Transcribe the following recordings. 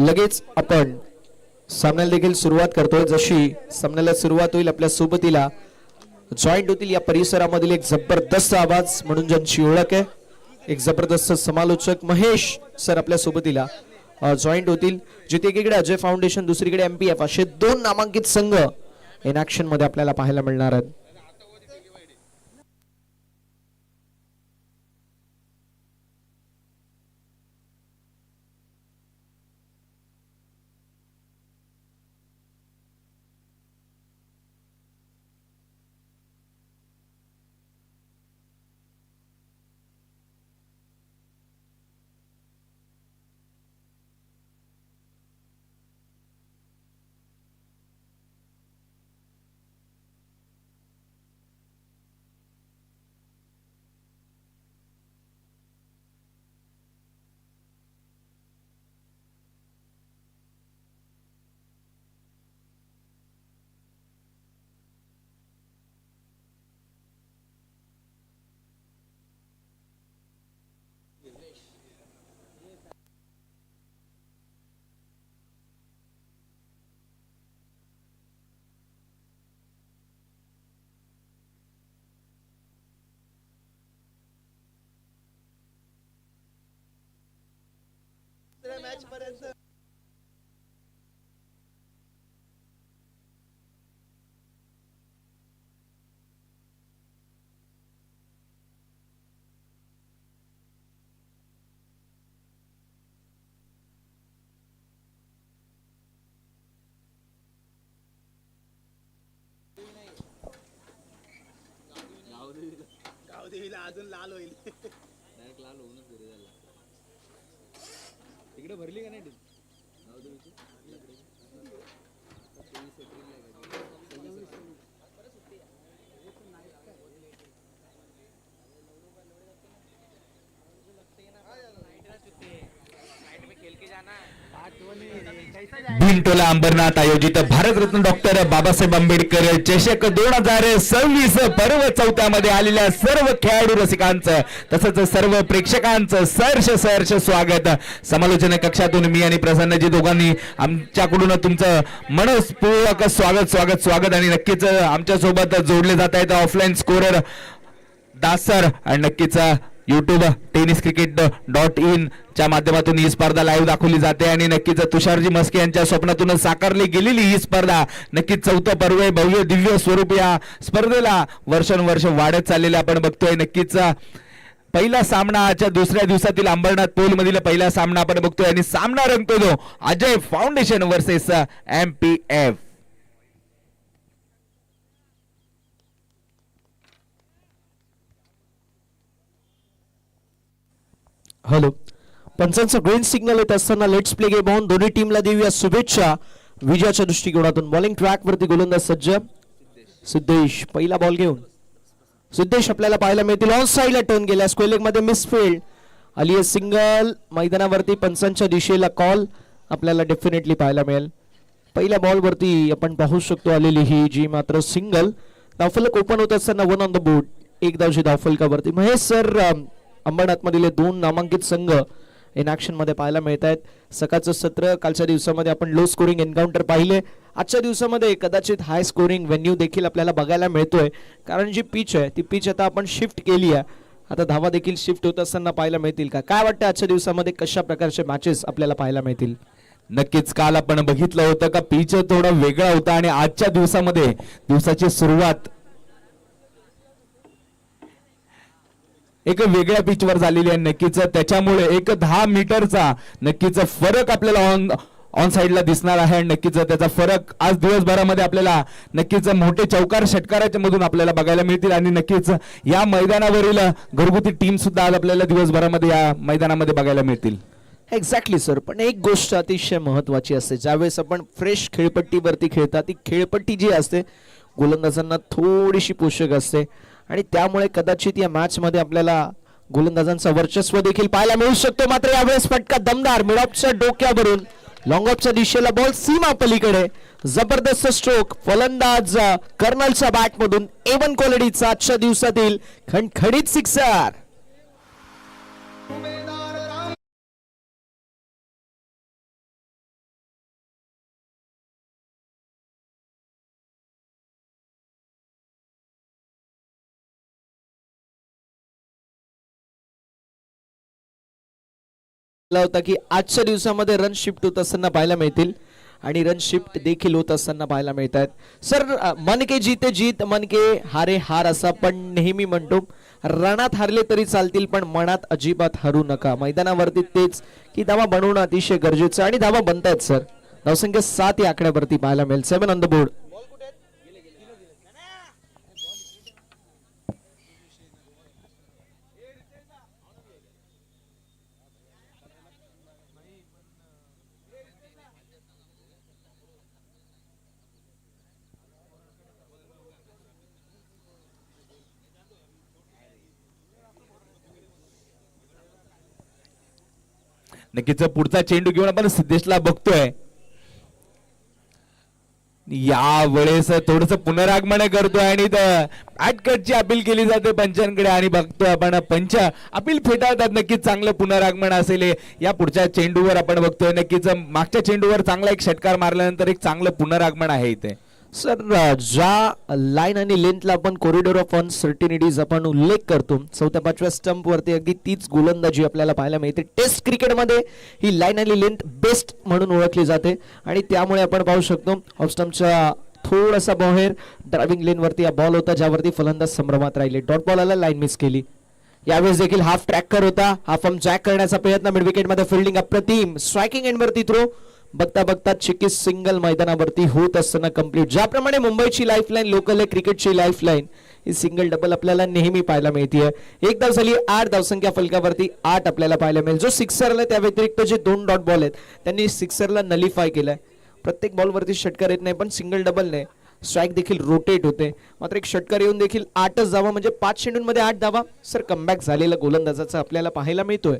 लगेच आपण सामन्याला देखील सुरुवात करतोय। जशी सामन्याला सुरुवात होईल आपल्या सोबतीला जॉईंट होतील या परिसरामधील एक जबरदस्त आवाज म्हणून ज्यांची ओळख आहे, एक जबरदस्त समालोचक महेश सर आपल्या सोबतीला जॉईंट होतील। जिथे एकीकडे अजय फाउंडेशन, दुसरीकडे एमपीएफ असे दोन नामांकित संघ इन ऍक्शन मध्ये आपल्याला पाहायला मिळणार आहेत। मॅच पर्यंत गावदेवीला अजून लाल होईल। डायरेक्ट लाल होऊनच घरी झाला। तिकडे भरली का नाही गावदेवीची? भिंटोला अंबरनाथ आयोजित भारतरत्न डॉक्टर बाबासाहेब आंबेडकर चषक 2026 पर्व 4 मध्ये आलेल्या सर्व खेळाडू रसिकांचं तसंच सर्व प्रेक्षकांचं सहर्ष स्वागत। समालोचन कक्षातून मी आणि प्रसन्नजी दोघांनी आमच्याकडून तुमचं मनस्पूर्वक स्वागत आणि नक्कीच आमच्या सोबत जोडले जात आहेत ऑफलाईन स्कोरर दासर आणि नक्कीच YouTube tenniscricket.in च्या माध्यमातून ही स्पर्धा लाईव्ह दाखवली जाते आणि नक्कीच तुषारजी मस्के यांच्या स्वप्नातून साकारली गेलेली ही स्पर्धा नक्कीच 4थं पर्व आहे। भव्य दिव्य स्वरूप या स्पर्धेला वर्षानुवर्ष वाढत चाललेले आपण बघतोय। नक्कीच पहिला सामना आजच्या दुसऱ्या दिवसातील अंबरनाथ पोल मधील पहिला सामना आपण बघतोय आणि सामना रंगतोय तो Ajay foundation versus MPF. Hello, पंचांचा ग्रीन सिग्नल येत असताना लेट्स प्ले गेम ऑन। दोन्ही टीमला देऊया शुभेच्छा विजयाच्या दृष्टिकोनातून। बॉलिंग ट्रॅक वरती गोलंदाज सज्ज सिद्धेश पहिला बॉल घेऊन। सिद्धेश आपल्याला पाहायला मिळतील ऑन साइडला टर्न गेला, स्क्वेअर लेग मध्ये मिसफील्ड आली आहे सिंगल। मैदानावरती पंचांच्या दिशेला कॉल आपल्याला डेफिनेटली पाहायला मिळेल। पहिल्या बॉल वरती आपण पाहू शकतो आलेली ही जी मात्र सिंगल। धावफलक ओपन होत असताना 1 ऑन द बोर्ड, एक धावची धावफलकावरती। महेश सर, अंबरनाथ मधील दोन नामांकित संघ इन ऍक्शन मध्ये पाहायला मिळत आहेत। सकाळचं सत्र कालच्या दिवसामध्ये आपण लो स्कोरिंग एन्काउंटर पाहिले, आजच्या दिवसामध्ये कदाचित हाय स्कोरिंग व्हेन्यू देखील आपल्याला बघायला मिळतोय। कारण जी पिच आहे ती पिच आता आपण शिफ्ट केली आहे, आता धावा देखील शिफ्ट होत असताना पाहायला मिळतील का? काय वाटतं आजच्या दिवसामध्ये कशा प्रकारचे मॅचेस आपल्याला पाहायला मिळतील? नक्कीच काल आपण बघितलं होतं का पिच थोडा वेगळा होता आणि आजच्या दिवसामध्ये दिवसाची सुरुवात एक वेगळ्या पिचवर झालेली आहे। नक्कीच त्याच्यामुळे एक 10 मीटरचा नक्कीच फरक आपल्याला ऑन साइडला दिसणार आहे आणि नक्कीच त्याचा फरक आज दिवसभरामध्ये आपल्याला नक्कीच मोठे चौकार षटकाराच्या मधून आपल्याला बघायला मिळतील आणि नक्कीच या मैदानावरील घरगुती टीम सुद्धा आज आपल्याला दिवसभरामध्ये या मैदानामध्ये बघायला मिळतील। एक्झॅक्टली सर, पण एक गोष्ट अतिशय महत्वाची असते, ज्यावेळेस आपण फ्रेश खेळपट्टीवरती खेळता ती खेळपट्टी जी असते गोलंदाजांना थोडीशी पोषक असते आणि त्यामुळे कदाचित या मॅच मध्ये आपल्याला गोलंदाजांचा वर्चस्व देखील पाहायला मिळू शकतो। मात्र यावेळेस फटका दमदार मिड ऑफच्या डोक्यावरून लॉंग ऑफच्या दिशेला बॉल सीमा पलीकडे, जबरदस्त स्ट्रोक फलंदाज कर्नलच्या बॅट मधून A1 क्वालिटीचा आजच्या दिवसातील खणखणीत सिक्सर। होता की आजच्या दिवसामध्ये रन शिफ्ट होत असताना पाहायला मिळतील आणि रन शिफ्ट देखील होत असताना पाहायला मिळत आहेत. सर मन के जीते जीत मन के हारे हार असं आपण नेहमी म्हणतो. रणात हारले तरी चालतील पण मनात अजिबात हरू नका. मैदानावरती तेच की धावा बनवणं अतिशय गरजेचं आणि धावा बनतायत सर. धावसंख्या 7 या आकड्यावरती पाहायला मिळेल. 7 ऑन द बोर्ड. नक्कीच पुढचा चेंडू घेऊन आपण सिद्धेशला बघतोय. या वेळेस थोडस पुनरागमन करतोय आणि बॅटकटची अपील केली जाते पंचांकडे आणि बघतोय आपण पंच अपील फेटाळतात. नक्कीच चांगलं पुनरागमन असेल. या पुढच्या चेंडूवर आपण बघतोय नक्कीच मागच्या चेंडूवर चांगला एक षटकार मारल्यानंतर एक चांगलं पुनरागमन आहे इथे. सर ज्या लाईन आणि लेंथला आपण कॉरिडॉर ऑफ अनसर्टिनिटीज आपण उल्लेख करतो 4-5व्या स्टंप वरती अगदी तीच गोलंदाजी आपल्याला पाहायला मिळते. टेस्ट क्रिकेटमध्ये ही लाईन आणि लेंथ बेस्ट म्हणून ओळखली जाते आणि त्यामुळे आपण पाहू शकतो ऑफ स्टंपच्या थोडासा बाहेर ड्रायव्हिंग लेन वरती बॉल होता ज्यावरती फलंदाज संभ्रमात राहिले. डॉट बॉल आला, लाईन मिस केली. यावेळेस देखील हाफ ट्रॅकर होता. हाफ आर्म जॅक करण्याचा प्रयत्न. मिड विकेट मध्ये फिल्डिंग अप्रतिम. स्ट्रायकिंग एंड वरती थ्रो. बघता बघता चिकीस सिंगल मैदानावरती होत असताना कंप्लीट. ज्याप्रमाणे मुंबईची लाईफलाईन लोकल आहे क्रिकेटची लाईफलाईन ही सिंगल डबल आपल्याला नेहमी पाहायला मिळते. एक धाव झाली. 8 धावसंख्या फलकावरती 8 आपल्याला पाहायला मिळेल. जो सिक्सरला त्या व्यतिरिक्त जे 2 डॉट बॉल आहेत त्यांनी सिक्सरला नलिफाय केलाय. प्रत्येक बॉलवरती षटकार येत नाही पण सिंगल डबल नाही. स्ट्राईक देखील रोटेट होते. मात्र एक षटकार येऊन देखील 8च धावा म्हणजे 5 चेंडूंमध्ये 8 धावा. सर कमबॅक झालेला गोलंदाजाचा आपल्याला पाहायला मिळतोय.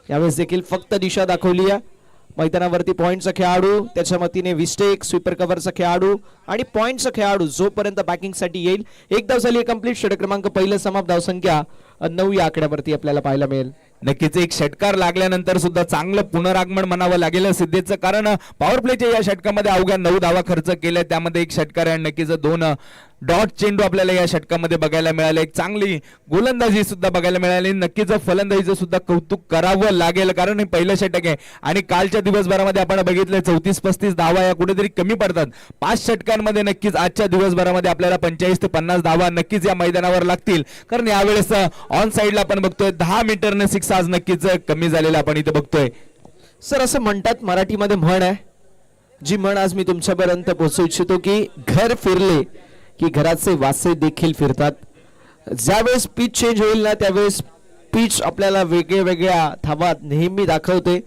यावेळेस देखील फक्त दिशा दाखवली आहे. मैदानावरती पॉइंटचा खेळाडू त्याच्या मतीने विस्टेक स्वीपर कव्हरचा खेळाडू आणि पॉइंटचा खेळाडू जोपर्यंत बॅटिंगसाठी येईल. एक धाव झाली कंप्लीट. षटक क्रमांक पहिलं समाप्त. धावसंख्या 9 या आकड्यावरती आपल्याला पाहायला मिळेल. नक्कीच एक षटकार लागल्यानंतर सुद्धा चांगलं पुनरागमन म्हणावं लागेल सिद्धेचं. कारण पॉवर प्लेच्या या षटकामध्ये अवघ्या 9 धावा खर्च केल्या. त्यामध्ये एक षटकार आणि नक्कीच 2 डॉट चेंडू आपल्याला या षटकामध्ये बघायला मिळाले. एक चांगली गोलंदाजी सुद्धा बघायला मिळाली. नक्कीच फलंदाजीचं सुद्धा कौतुक करावं लागेल कारण हे पहिलं षटक आहे आणि कालच्या दिवसभरामध्ये आपण बघितलं 34-35 धावा या कुठेतरी कमी पडतात. 5 षटकांमध्ये नक्कीच आजच्या दिवसभरामध्ये आपल्याला 45 ते 50 धावा नक्कीच या मैदानावर लागतील. कारण यावेळेस ऑन साइडला आपण बघतोय 10 मीटरने 6 आज नक्कीच कमी झालेला आपण इथे बघतोय. सर असं म्हणतात मराठीमध्ये म्हण आहे जी म्हण आज मी तुमच्यापर्यंत पोहोचू इच्छितो की घर फिरले की घराचे वासे देखील फिरतात. ज्यावेळेस पिच चेंज होईल ना त्यावेळेस पिच आपल्याला वेगळ्या धावा नेहमी दाखवते.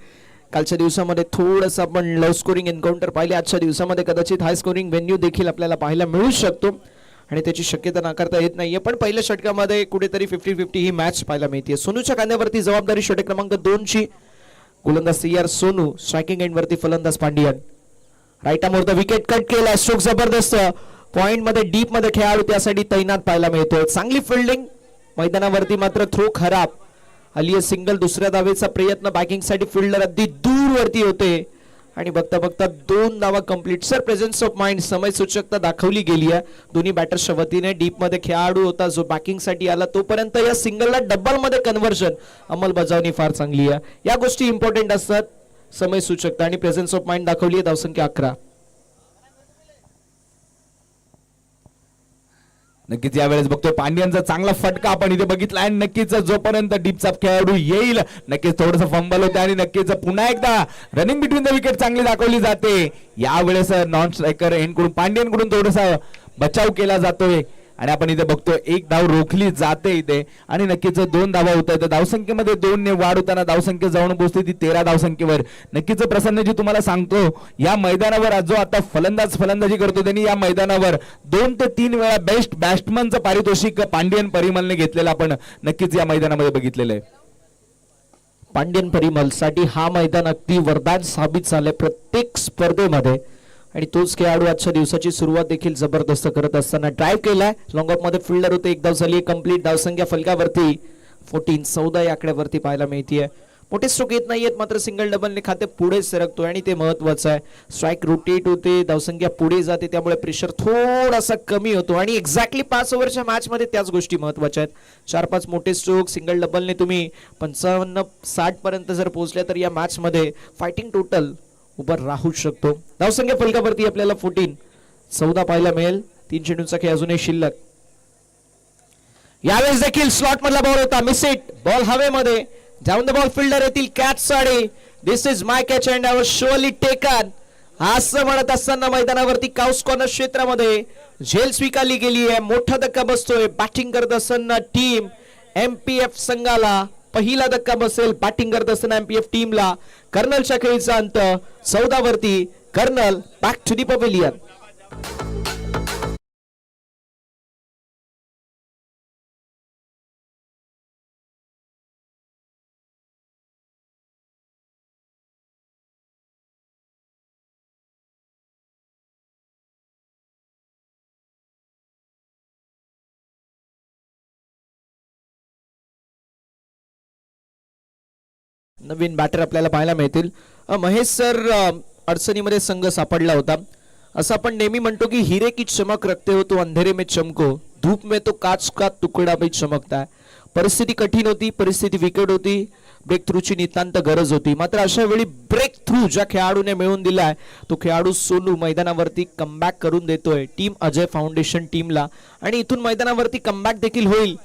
कालच्या दिवसामध्ये थोडंसं आपण लो स्कोरिंग एन्काउंटर पाहिले. आजच्या दिवसामध्ये कदाचित हाय स्कोरिंग व्हेन्यू देखील आपल्याला पाहायला मिळू शकतो आणि त्याची शक्यता नाकारता येत नाहीये. पण पहिल्या षटकामध्ये कुठेतरी 50-50 ही मॅच पाहायला मिळते. सोनूच्या कांद्यावरती जबाबदारी षटक क्रमांक 2 ची. गोलंदाज CR सोनू. स्ट्रायकिंग एंड वरती फलंदाज पांडियन. राईट आर्मवर विकेट कट केला. स्ट्रोक जबरदस्त. पॉइंट मध्ये डीप मध्ये खेळाडू त्यासाठी तैनात पाहायला मिळतोय. चांगली फिल्डिंग. मैदानावरती मात्र थ्रो खराब. आली सिंगल. दुसऱ्या धावेचा प्रयत्न. बॅकिंग साठी फिल्डर अगदी दूर वरती होते आणि बघता बघता 2 धावा complete. Sir presence of mind समय सूचकता दाखवली गेली आहे दोन्ही बॅटर्सच्या वतीने. डीप मध्ये खेळाडू होता जो बॅकिंग साठी आला तोपर्यंत या सिंगलला डबल मध्ये कन्व्हर्जन अंमलबजावणी फार चांगली आहे. या गोष्टी इम्पॉर्टंट असतात. समय सूचकता आणि प्रेझेन्स ऑफ माइंड दाखवली आहे. धावसंख्या 11. नक्कीच यावेळेस बघतोय पांड्यांचा चांगला फटका आपण इथे बघितला आणि नक्कीच जोपर्यंत डीपचा खेळाडू येईल नक्कीच थोडंसं फंबल होते आणि नक्कीच पुन्हा एकदा रनिंग बिटवीन द विकेट चांगली दाखवली जाते. यावेळेस नॉन स्ट्रायकर एंडकडून पांड्यांकडून थोडासा बचाव केला जातोय आणि आपण इथे बघतोय 1 धाव रोखली जाते इथे आणि नक्कीच 2 धावा होत आहेत. धावसंख्येमध्ये 2 ने वाढ होताना धावसंख्या जाऊन पोहोचते ती 13 धावसंख्येवर. नक्कीच प्रसन्नजी तुम्हाला सांगतो या मैदानावर जो आता फलंदाजी करतो त्यांनी या मैदानावर 2 ते 3 वेळा बेस्ट बॅट्समनचं पारितोषिक पांड्यन परिमलने घेतलेलं आपण नक्कीच या मैदानामध्ये बघितलेलं आहे. पांड्यन परिमल साठी हा मैदान अगदी वरदान साबित झालंय प्रत्येक स्पर्धेमध्ये आणि तोच खेळाडू आजच्या दिवसाची सुरुवात देखील जबरदस्त करत असताना ड्राईव्ह केलाय. लॉंग ऑफ मध्ये फिल्डर होते. 1 धाव झाली कंप्लीट. धावसंख्या फलकावरती 14 या आकड्यावरती पाहायला मिळतीये. मोठे स्ट्रोक येत नाहीयेत, मात्र सिंगल डबलने खाते पुढे सरकतोय आणि ते महत्वाचं आहे. स्ट्राईक रोटेट होते, धावसंख्या पुढे जाते, त्यामुळे प्रेशर थोडासा कमी होतो आणि एक्झॅक्टली 5 ओव्हरच्या मॅच मध्ये त्याच गोष्टी महत्वाच्या आहेत. 4-5 मोठे स्ट्रोक सिंगल डबलने तुम्ही 55-60 पर्यंत जर पोहोचल्या तर या मॅच मध्ये फायटिंग टोटल उभं राहू शकतो. धावसंख्या फलकावरती आपल्याला 14 पाहायला मिळेल. 3 चेंडूंचा खेळ अजूनही शिल्लक. यावेळेस देखील स्लॉट मधला बॉल होता, मिस इट. बॉल हवेमध्ये, डाऊन द बॉल फिल्डर येतील कॅच साठी. This is my catch and I was surely taken असं म्हणत असताना मैदानावरती काउस कॉर्नर क्षेत्रामध्ये झेल स्वीकारली गेली आहे. मोठा धक्का बसतोय बॅटिंग करत असताना टीम एमपीएफ संघाला. पहिला धक्का बसेल बॅटिंग करत असताना एमपीएफ टीमला. कर्नलच्या खेळीचा अंत 14 वरती. Colonel back to the pavilion. नवीन बॅटर आपल्याला पाहायला मिळतील. महेश सर अडचणीमध्ये संघ सापडला होता. असं आपण नेहमी म्हणतो की हिरे की चमक रखते हो तो अंधेरे में चमको, धूप में तो काच का तुकडा भी चमकता है. परिस्थिती कठीण होती, परिस्थिती विकट होती, ब्रेक थ्रूची नितांत गरज होती. मात्र अशा वेळी ब्रेक थ्रू ज्या खेळाडूने मिळवून दिलाय तो खेळाडू सोनू मैदानावरती कमबॅक करून देतोय टीम अजय फाउंडेशन टीमला. आणि इथून मैदानावरती कमबॅक देखील होईल.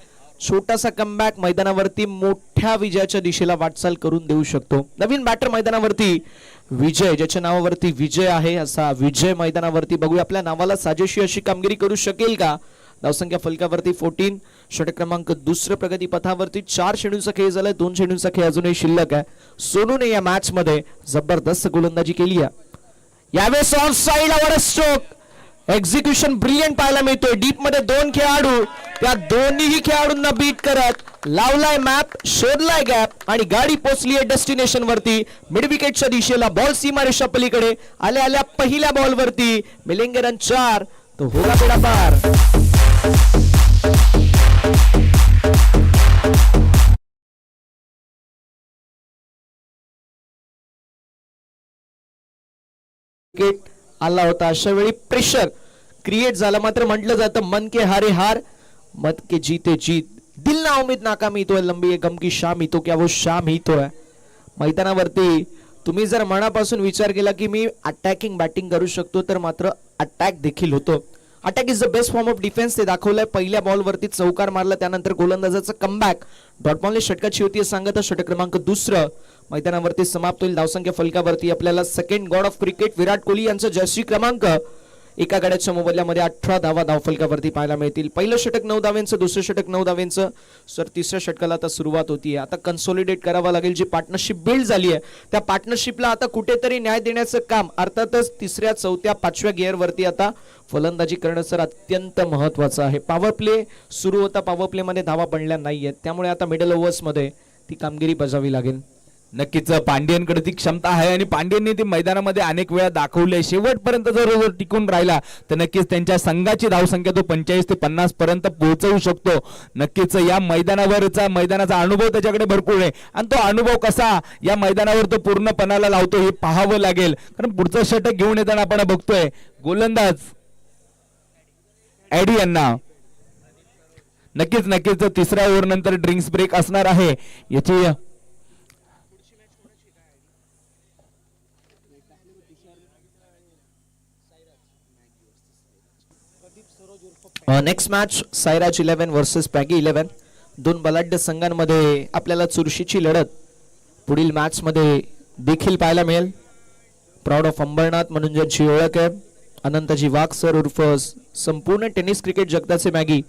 छोटासा कमबॅक मैदानावरती मोठ्या विजयाच्या दिशेला वाटचाल करून देऊ शकतो. नवीन बॅटर मैदानावरती विजय, ज्याच्या नावावरती विजय आहे असा विजय मैदानावरती. बघूया आपल्या नावाला साजेशी अशी कामगिरी करू शकेल का. धावसंख्या फलकावरती 14. षटक क्रमांक 2 प्रगती पथावरती. 4 चेंडूंचा खेळ झालाय, 2 चेंडूंचा खेळ अजूनही शिल्लक आहे. सोनूने या मॅच मध्ये जबरदस्त गोलंदाजी केली आहे. यावेळेस on side stroke execution brilliant पाहायला मिळतोय. डीप मध्ये 2 खेळाडू, त्या दोन्ही खेळाडूंना बीट करत लावलाय मॅप, शोधलाय गॅप आणि गाडी पोहोचली आहे डेस्टिनेशन वरती. मिड विकेटच्या दिशेला. बॉल सीमारेषा पलीकडे आल्या आल्या पहिल्या बॉल वरती मिलेंगे रन 4. तो होला पेडा पार. विकेट आला होता. अशा वेळी प्रेशर क्रिएट झाला. मात्र म्हटलं जातं मन के हारे हार, मत के जीते जीत. दिल ना उम्मीद नाकामी तो है, लंबी है गम की शाम ही तो क्या वो शाम ही तो है. मैदानावरती तुम्ही जर मनापासून विचार केला की मी अटॅकिंग बॅटिंग करू शकतो तर मात्र अटॅक देखील होतो. Attack is the best form of defence ते दाखवलंय. पहिल्या बॉल वरती चौकार मारला, त्यानंतर गोलंदाजाचा कमबॅक डॉट बॉलने षटकाची होती सांगत. षटक क्रमांक 2 मैदानावरती समाप्त होईल. धावसंख्या फलकावरती आपल्याला second God of cricket Virat Kohli यांचा जर्सी क्रमांक एका गड्याच्या मोबदल्यामध्ये 18 धावा धावफलकावरती पाहायला मिळतील. पहिलं षटक 9 धावेंचं, दुसरं षटक 9 धावेंचं. सर तिसऱ्या षटकाला आता सुरुवात होतीये. आता कन्सोलिडेट करावा लागेल. जी पार्टनरशिप बिल्ड झाली आहे त्या पार्टनरशिपला आता कुठेतरी न्याय देण्याचं काम अर्थातच 3ऱ्या 4थ्या 5व्या गिअर वरती आता फलंदाजी करणं सर अत्यंत महत्वाचं आहे. पॉवर प्ले सुरू होता, पॉवर प्ले मध्ये धावा बनल्या नाहीयेत, त्यामुळे आता मिडल ओव्हर्स मध्ये ती कामगिरी बजावी लागेल. नक्कीच पांड्यांकडे ती क्षमता आहे आणि पांड्यांनी ती मैदानामध्ये अनेक वेळा दाखवले. शेवटपर्यंत जर टिकून राहिला तर नक्कीच त्यांच्या संघाची धावसंख्या तो 45 ते 50 पर्यंत पोहोचवू शकतो. नक्कीच या मैदानाचा अनुभव त्याच्याकडे भरपूर आहे आणि तो अनुभव कसा या मैदानावर तो पूर्णपणाला लावतो हे पाहावं लागेल. कारण पुढचं षटक घेऊन येताना आपण बघतोय गोलंदाज एडी यांना नक्कीच 3ऱ्या ओव्हर नंतर ड्रिंक्स ब्रेक असणार आहे. याची नेक्स्ट मॅच सायराज 11 वर्सेस पॅगी 11. 2 बलाढ्य संघांमध्ये आपल्याला चुरशीची लढत पुढील मॅच मध्ये देखील पाहायला मिळेल. प्राऊड ऑफ अंबरनाथ म्हणून ज्यांची ओळख आहे अनंतजी वाघ सर उर्फ संपूर्ण टेनिस क्रिकेट जगताचे मॅगी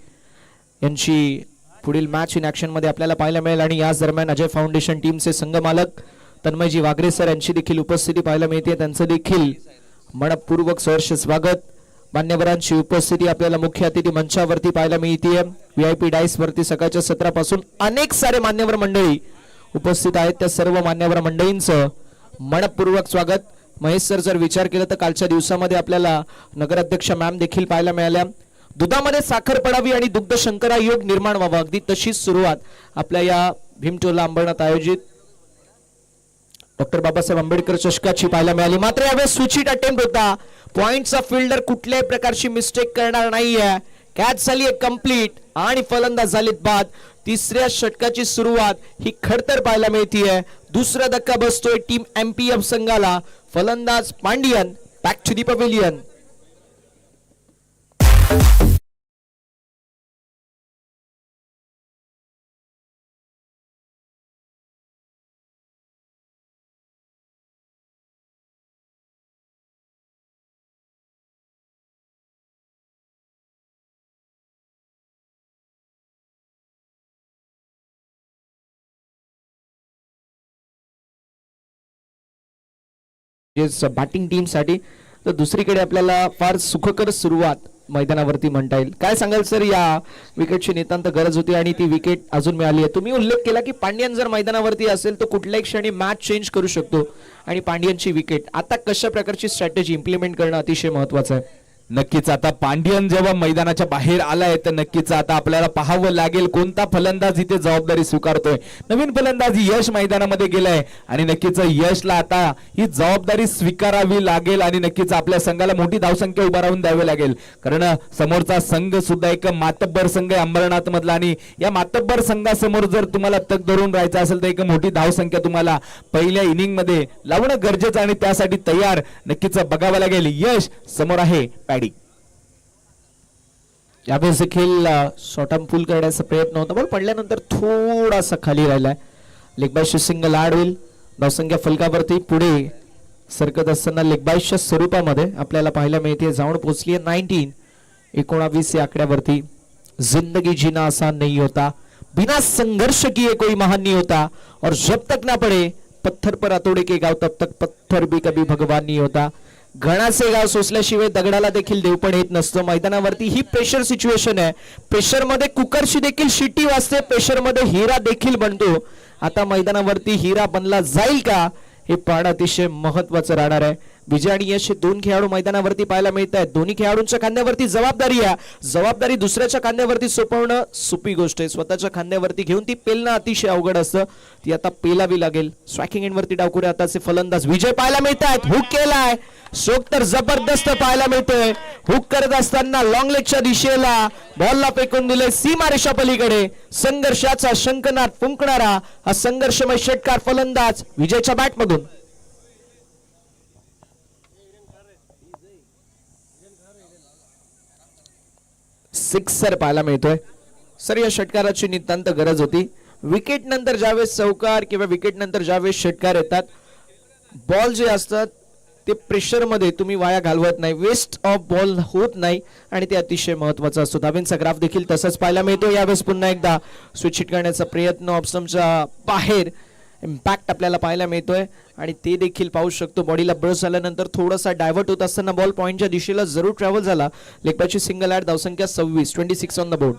यांची पुढील मॅच इन ऍक्शन मध्ये आपल्याला पाहायला मिळेल. आणि याच दरम्यान अजय फाउंडेशन टीमचे संघमालक तन्मयजी वागरे सर यांची देखील उपस्थिती पाहायला मिळते. त्यांचं देखील मनपूर्वक सहर्ष स्वागत. मान्यवरांची उपस्थिती आपल्याला मुख्य अतिथी मंचावरती पाहायला मिळते. व्हीआयपी डाईस वरती सकाळच्या 17 पासून अनेक सारे मान्यवर मंडळी उपस्थित आहेत. त्या सर्व मान्यवर मंडळींचं मनपूर्वक स्वागत. महेश सर जर विचार केला तर कालच्या दिवसामध्ये आपल्याला नगराध्यक्ष मॅम देखील पाहायला मिळाल्या. दुधामध्ये साखर पडावी आणि दुग्ध शंकरा योग निर्माण व्हावा, अगदी तशीच सुरुवात आपल्या या भीमटोला अंबरनाथ आयोजित डॉक्टर बाबासाहेब आंबेडकर चषकाची पाहायला मिळाली. मात्र यावेळेस स्विचिट अटेम्प्ट होता. पॉइंटचा फिल्डर कुठल्याही प्रकारची मिस्टेक करणार नाहीये. कॅच झाली कंप्लीट आणि फलंदाज झालेत बाद. तिसऱ्या षटकाची सुरुवात ही खडतर पाहायला मिळतीये. दुसरा धक्का बसतोय टीम एमपीएफ संघाला. फलंदाज Pandian back to the pavilion. Batting team साठी तर दुसरीकडे आपल्याला फार सुखकर सुरुवात मैदानावरती म्हणता येईल. काय सांगाल सर, या विकेटची नितांत गरज होती आणि ती विकेट अजून मिळाली आहे. तुम्ही उल्लेख केला की पांड्यन जर मैदानावरती असेल तर कुठल्याही क्षणी मॅच चेंज करू शकतो आणि पांड्यनची विकेट. आता कशा प्रकारची स्ट्रॅटेजी इम्प्लिमेंट करणं अतिशय महत्वाचं आहे. नक्कीच आता पांड्यन जेव्हा मैदानाच्या बाहेर आलाय तर नक्कीच आता आपल्याला पाहावं लागेल कोणता फलंदाज इथे जबाबदारी स्वीकारतोय. नवीन फलंदाज यश मैदानामध्ये गेलाय आणि नक्कीच यशला आता ही जबाबदारी स्वीकारावी लागेल आणि नक्कीच आपल्या संघाला मोठी धावसंख्या उभा राहून द्यावी लागेल. कारण समोरचा संघ सुद्धा एक मातब्बर संघ आहे अंबरनाथ मधला आणि या मातब्बर संघासमोर जर तुम्हाला तग धरून राहायचं असेल तर एक मोठी धावसंख्या तुम्हाला पहिल्या इनिंग मध्ये लावणं गरजेचं आणि त्यासाठी तयार नक्कीच बघावं लागेल. यश समोर आहे पॅडी. यावेळेस देखील शॉर्ट आर्म पुल करण्याचा प्रयत्न होता. बॉल पडल्यानंतर थोडासा खाली राहिलाय. लेगबायची सिंगल ऍड होईल. धावसंख्या फलकावरती पुढे सरकत असताना लेगबायच्या स्वरूपामध्ये आपल्याला पाहायला मिळते. जाऊन पोहोचली 19 या आकड्यावरती. जिंदगी जीना आसान नहीं होता, बिना संघर्ष किए कोई महान नहीं होता, और जब तक ना पड़े पत्थर पर अतोड़े के गाव तब तक पत्थर भी कभी भगवान नहीं होता. घणाचे गाव सोसल्याशिवाय दगडाला देखील देवपण येत नसतं. मैदानावरती ही प्रेशर सिच्युएशन आहे. प्रेशर मध्ये कुकरची देखील शिट्टी वाजते. प्रेशर मध्ये हिरा देखील बनतो. आता मैदानावरती हिरा बनला जाईल का हे पाहणं अतिशय महत्वाचं राहणार आहे. विजय आणि यश हे दोन खेळाडू मैदानावरती पाहायला मिळत आहेत. दोन्ही खेळाडूंच्या खांद्यावरती जबाबदारी आहे. जबाबदारी दुसऱ्याच्या खांद्यावरती सोपवणं सोपी गोष्ट आहे. स्वतःच्या खांद्यावरती घेऊन ती पेलणं अतिशय अवघड असतं. ती आता पेलावी लागेल. स्ट्रायकिंग एंड वरती डावकुरे आताचे फलंदाज विजय पाहायला मिळत आहेत. हुक केलाय. शोक तर जबरदस्त पाहायला मिळतोय. हुक करत असताना लॉंग लेगच्या दिशेला बॉलला फेकून दिले सीमारेषा पलीकडे. संघर्षाचा शंखनाद फुंकणारा हा संघर्षमय षटकार फलंदाज विजयच्या बॅटमधून. सिक्सर पाहायला मिळतोय. सर या षटकाराची नितांत गरज होती. विकेट नंतर ज्यावेळेस चौकार किंवा विकेट नंतर ज्यावेळेस षटकार येतात बॉल जे असतात ते प्रेशर मध्ये तुम्ही वाया घालवत नाही. वेस्ट ऑफ बॉल होत नाही आणि ते अतिशय महत्वाचं असतो. धावेंचा ग्राफ देखील तसंच पाहायला मिळतो. यावेळेस पुन्हा एकदा स्विच हिट करण्याचा प्रयत्न ऑप्शनच्या बाहेर इम्पॅक्ट आपल्याला पाहायला मिळतोय आणि ते देखील पाहू शकतो. बॉडीला ब्रश झाल्यानंतर थोडासा डायव्हर्ट होत असताना बॉल पॉइंटच्या दिशेला जरूर ट्रॅव्हल झाला. लेगबायची सिंगल ऍड. धावसंख्या 26 ऑन द बोर्ड.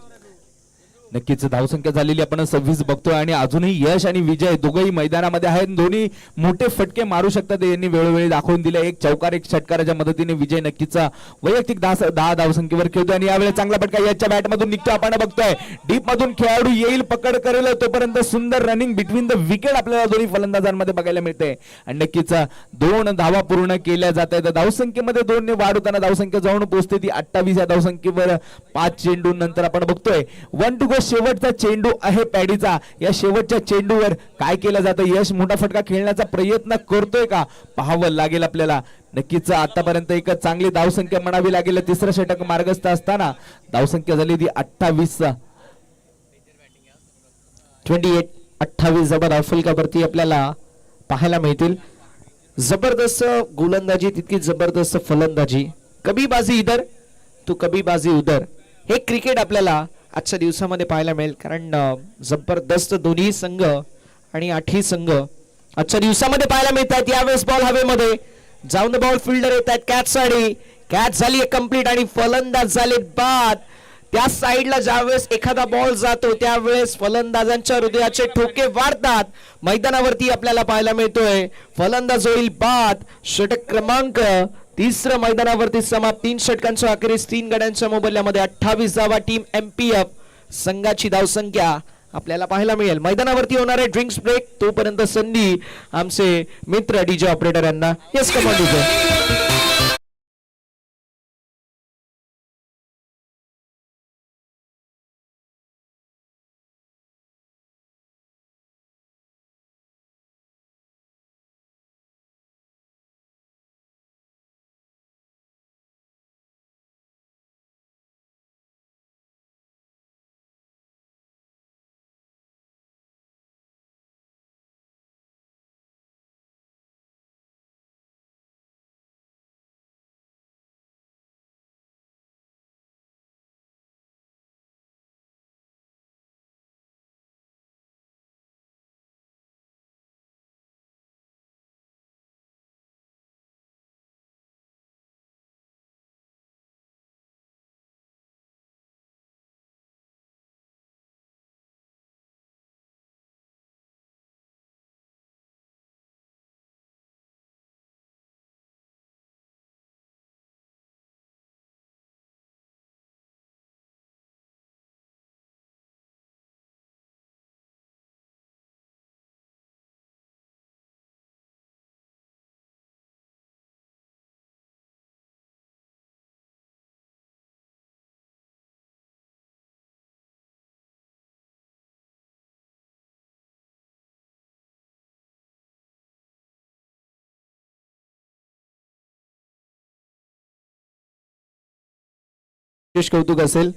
नक्कीच धावसंख्या झालेली आपण 26 बघतोय आणि अजूनही यश आणि विजय दोघंही मैदानामध्ये आहेत. दोन्ही मोठे फटके मारू शकतात यांनी वेळोवेळी दाखवून दिले. एक चौकार एक षटकाराच्या मदतीने विजय नक्कीच वैयक्तिक 10 धावसंख्येवर खेळतोय आणि यावेळी चांगला फटका याच्या बॅट मधून निघतो. आपण बघतोय डीप मधून खेळाडू येईल पकड करेल तोपर्यंत सुंदर रनिंग बिटवीन द विकेट आपल्याला दोन्ही फलंदाजांमध्ये बघायला मिळते आणि नक्कीच 2 धावा पूर्ण केल्या जात आहेत. धावसंख्येमध्ये 2 ने वाढ होताना धावसंख्या जाऊन पोहोचते ती 28 या धावसंख्येवर. 5 चेंडू नंतर आपण बघतोय 1 टू गो. शेवटचा चेंडू आहे पॅडीचा. या शेवटच्या चेंडूवर काय केलं जातं. यश मोठा फटका खेळण्याचा प्रयत्न करतोय का पाहावं लागेल आपल्याला. नक्कीच आतापर्यंत एक चांगली धावसंख्या म्हणावी लागेल. तिसरं षटक मार्गस्थ असताना धावसंख्या झाली ती 28. 28 जबर धावफलकावरती आपल्याला पाहायला मिळतील. जबरदस्त गोलंदाजी तितकी जबरदस्त फलंदाजी. कभी बाजी इधर तो कभी बाजी उधर हे क्रिकेट आपल्याला आजच्या दिवसामध्ये पाहायला मिळेल. कारण जबरदस्त दोन्ही संघ आणि 8ही संघ आजच्या दिवसामध्ये पाहायला मिळतात. यावेळेस बॉल हवेमध्ये जाऊन द बॉल फिल्डर येत आहेत. कॅच साठी कॅच झाली कंप्लीट आणि फलंदाज झाले बाद. त्या साईडला ज्यावेळेस एखादा बॉल जातो त्यावेळेस फलंदाजांच्या हृदयाचे ठोके वाढतात. मैदानावरती आपल्याला पाहायला मिळतोय फलंदाज होईल बाद. षटक क्रमांक 3 मैदानावरती समाप्त. 3 षटकांच्या अखेरीस 3 गड्यांच्या मोबदल्यामध्ये 28 धावा टीम एमपीएफ संघाची धावसंख्या आपल्याला पाहायला मिळेल. मैदानावरती होणार आहे ड्रिंक्स ब्रेक, तोपर्यंत संधी आमचे मित्र डीजे ऑपरेटर यांना. Yes come on DJ. विशेष कौतुक असेल.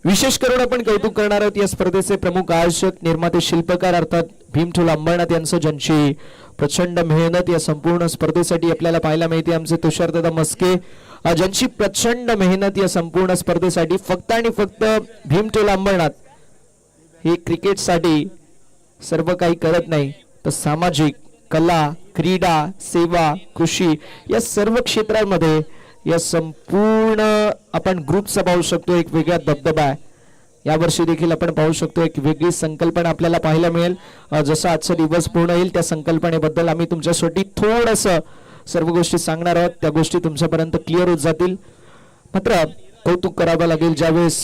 विशेष करून आपण कौतुक करणार आहोत या स्पर्धेचे प्रमुख आयोजक निर्माते शिल्पकार अर्थात भीमठोला अंबरनाथ यांचं, ज्यांची प्रचंड मेहनत या संपूर्ण स्पर्धेसाठी आपल्याला पाहायला मिळते. आमचे तुषारदादा मस्के, ज्यांची प्रचंड मेहनत या संपूर्ण स्पर्धेसाठी फक्त आणि फक्त भीमठोला अंबरनाथ हे क्रिकेटसाठी सर्व काही करत नाही, तर सामाजिक, कला, क्रीडा, सेवा, कृषी या सर्व क्षेत्रांमध्ये या संपूर्ण आपण ग्रुपचा पाहू शकतो एक वेगळा दबदबा आहे. यावर्षी देखील आपण पाहू शकतो एक वेगळी संकल्पना आपल्याला पाहायला मिळेल. जसा आजचा दिवस पूर्ण येईल त्या संकल्पनेबद्दल आम्ही तुमच्यासाठी थोडंसं सर्व गोष्टी सांगणार आहोत, त्या गोष्टी तुमच्यापर्यंत क्लिअर होत जातील. मात्र कौतुक करावं लागेल ज्यावेळेस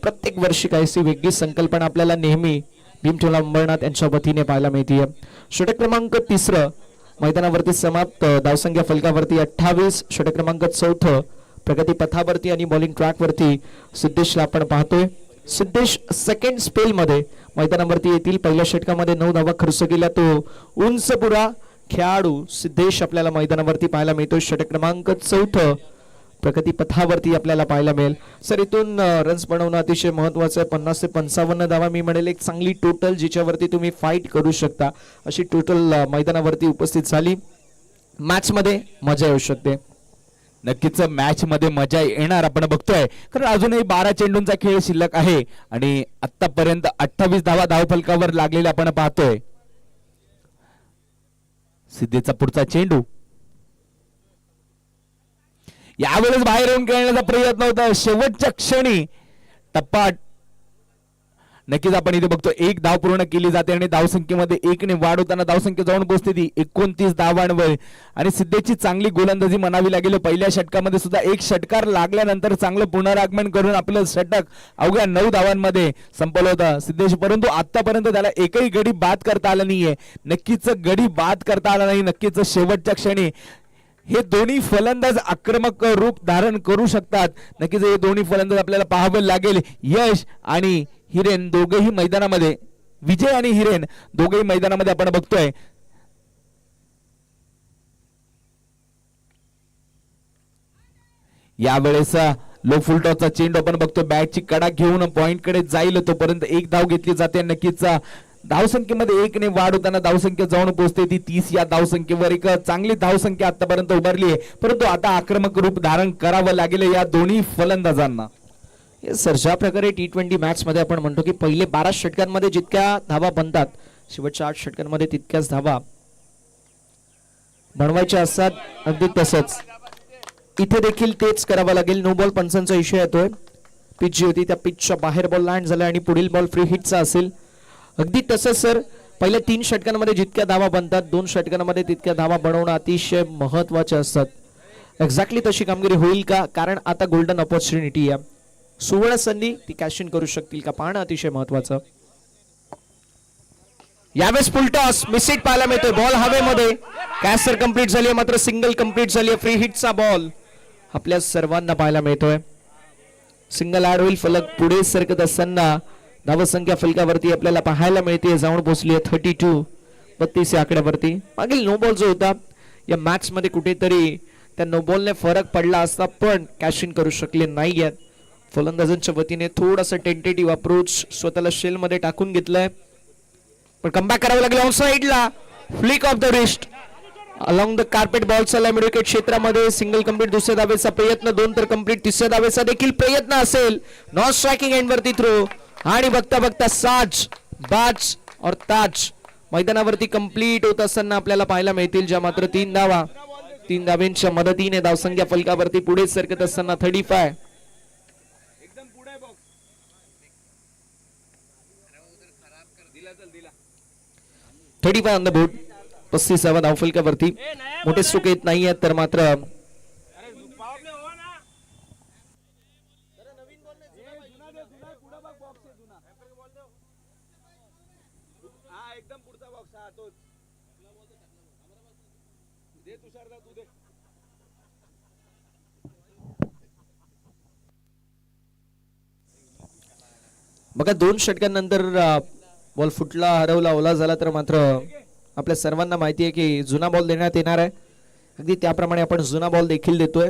प्रत्येक वर्षी काहीशी वेगळी संकल्पना आपल्याला नेहमी भीमठोला अंबरनाथ यांच्या वतीने पाहायला मिळते. षटक क्रमांक 3 मैदानावरती समाप्त. धावसंख्या फलकावरती 28. षटक क्रमांक 4 प्रगती पथावरती आणि बॉलिंग ट्रॅक वरती सिद्धेशला आपण पाहतोय. सिद्धेश सेकंड स्पेल मध्ये मैदानावरती येतील. पहिल्या षटकामध्ये 9 धावा खर्च केल्या तो उंचपुरा खेळाडू सिद्धेश आपल्याला मैदानावरती पाहायला मिळतो. षटक क्रमांक 4 प्रगती पथावरती आपल्याला पाहायला मिळेल. सर इथून रन्स बनवणं अतिशय महत्वाचं आहे. 50 ते 55 धावा मी म्हणेल एक चांगली टोटल जिच्यावरती तुम्ही फाईट करू शकता अशी टोटल मैदानावरती उपस्थित झाली. मॅच मध्ये मजा येऊ शकते. नक्कीच मॅच मध्ये मजा येणार आपण बघतोय, कारण अजूनही 12 चेंडूंचा खेळ शिल्लक आहे आणि आतापर्यंत 28 धावा धावफलकावर लागलेल्या आपण पाहतोय. सिद्धेचा पुढचा चेंडू यावेळेस बाहेर येऊन खेळण्याचा प्रयत्न होता. शेवटच्या क्षणी टप्पा नक्कीच आपण इथे बघतो. 1 धाव पूर्ण केली जाते आणि धावसंख्येमध्ये 1 ने वाढ होताना धावसंख्या जाऊन पोहोचते ती 29 धावांवर. आणि सिद्धेची चांगली गोलंदाजी म्हणावी लागेल. पहिल्या षटकामध्ये सुद्धा 1 षटकार लागल्यानंतर चांगलं पुनरागमन करून आपलं षटक अवघ्या 9 धावांमध्ये संपवलं होतं सिद्धेश, परंतु आतापर्यंत त्याला एकही गडी बाद करता आला नाहीये. नक्कीच गडी बाद करता आला नाही. नक्कीच शेवटच्या क्षणी हे दोन्ही फलंदाज आक्रमक रूप धारण करू शकतात. नक्कीच हे दोन्ही फलंदाज आपल्याला पाहावं लागेल. यश आणि हिरेन दोघेही मैदानामध्ये, विजय आणि हिरेन दोघेही मैदानामध्ये आपण बघतोय. यावेळेस लो फुलटॉसचा चेंडू आपण बघतो. बॅटची कडा घेऊन पॉइंट कडे जाईल तोपर्यंत 1 धाव घेतली जाते. नक्कीच धावसंख्येमध्ये 1 ने वाढ होताना धावसंख्या जाऊन पोहोचते ती 30 या धावसंख्येवर. एक चांगली धावसंख्या आतापर्यंत उभारली आहे, परंतु आता आक्रमक रूप धारण करावं लागेल या दोन्ही फलंदाजांना. सर ज्या प्रकारे T20 मॅच मध्ये आपण म्हणतो की पहिले 12 षटकांमध्ये जितक्या धावा बनतात शेवटच्या 8 षटकांमध्ये तितक्याच धावा बनवायच्या असतात, अगदी तसंच इथे देखील तेच करावं लागेल. नो बॉल पंचांचा इशू येतोय. पिच जी होती त्या पिचच्या बाहेर बॉल लँड झाला आणि पुढील बॉल फ्री हिटचा असेल. अगदी तसंच सर पहिल्या 3 षटकांमध्ये जितक्या धावा बनतात 2 षटकांमध्ये तितक्या धावा बनवणं अतिशय महत्वाचे असतात. एक्झॅक्टली तशी कामगिरी होईल का? कारण आता गोल्डन ऑपॉर्च्युनिटी आहे, सुवर्ण संधी ती कॅश इन करू शकतील का पाहणं अतिशय महत्वाचं. यावेळेस फुल टॉस मिसिट पाहायला मिळतोय. बॉल हवेमध्ये. कॅचर कंप्लीट झाली आहे, मात्र सिंगल कंप्लीट झाली आहे. फ्री हिटचा बॉल आपल्या सर्वांना पाहायला मिळतोय. सिंगल ऍड होईल. फलक पुढे सरकत असताना धावसंख्या फलकावरती आपल्याला पाहायला मिळते, जाऊन पोहोचली आहे 32 या आकड्यावरती. मागील नो बॉल जो होता या मॅच मध्ये कुठेतरी त्या नो बॉलने फरक पडला असता, पण कॅश इन करू शकले नाहीयेत. फलंदाजांच्या वतीने थोडासा टेंटेटिव्ह अप्रोच स्वतःला शेल मध्ये टाकून घेतलाय, पण कमबॅक करावं लागलं. ऑन साइडला flick of the wrist along the carpet. Ball चालला मिडविकेट क्षेत्रामध्ये. Single complete. दुसऱ्या धावेचा प्रयत्न, 2 तर कंप्लीट. तिसऱ्या धावेचा देखील प्रयत्न असेल. नॉन स्ट्रायकिंग एंड वरती थ्रो, आणि बघता बघता साज बाज और ताज मैदानावरती कंप्लीट होत असताना आपल्याला पाहायला मिळतील, ज्या मात्र 3 धावा. 3 धावेंच्या मदतीने धावसंख्या फलकावरती पुढे सरकत असताना 35 ऑन द बोर्ड. 35व्या धावफलकावरती. मोठे स्ट्रोक येत नाही आहेत, तर मात्र बघा 2 षटकांनंतर बॉल फुटला, हरवला, ओला झाला, तर मात्र आपल्या सर्वांना माहिती आहे की जुना बॉल देण्यात येणार आहे. अगदी त्याप्रमाणे आपण जुना बॉल देखील देतोय.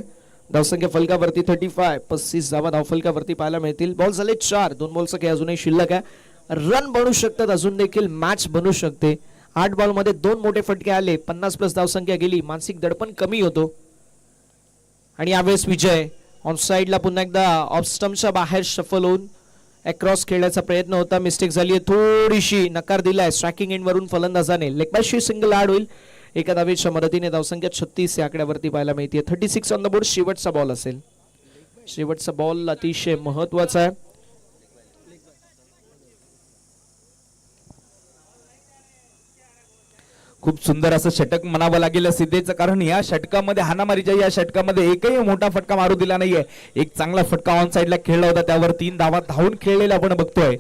धावसंख्या फलकावरती 35 35 धावा धावफलकावरती पाहायला मिळतील. बॉल झाले 4. 2 बॉलचं काही अजूनही शिल्लक आहे. रन बनू शकतात, अजून देखील मॅच बनू शकते. 8 बॉल मध्ये 2 मोठे फटके आले, 50+ धावसंख्या गेली, मानसिक दडपण कमी होतो. आणि यावेळेस विजय ऑन साइडला पुन्हा एकदा ऑफ स्टंपच्या बाहेर शफल होऊन अक्रॉस खेळण्याचा प्रयत्न होता. मिस्टेक झाली आहे थोडीशी, नकार दिलाय स्ट्रायकिंग एंड वरून फलंदाजाने. लेगबायशी सिंगल ऍड होईल. एका धावेच्या मदतीने धावसंख्या 36 या आकड्यावरती पाहायला मिळते. 36 ऑन द बोर्ड. शेवटचा बॉल असेल. शेवटचा बॉल अतिशय महत्वाचा आहे. खूप सुंदर असं षटक म्हणावं लागेल सिद्धेचं, कारण या षटकामध्ये हाणामारीच्या या षटकामध्ये एकही मोठा फटका मारू दिला नाहीये. एक चांगला फटका ऑन साइडला खेळला होता, त्यावर 3 धावा धावून खेळलेला आपण बघतोय.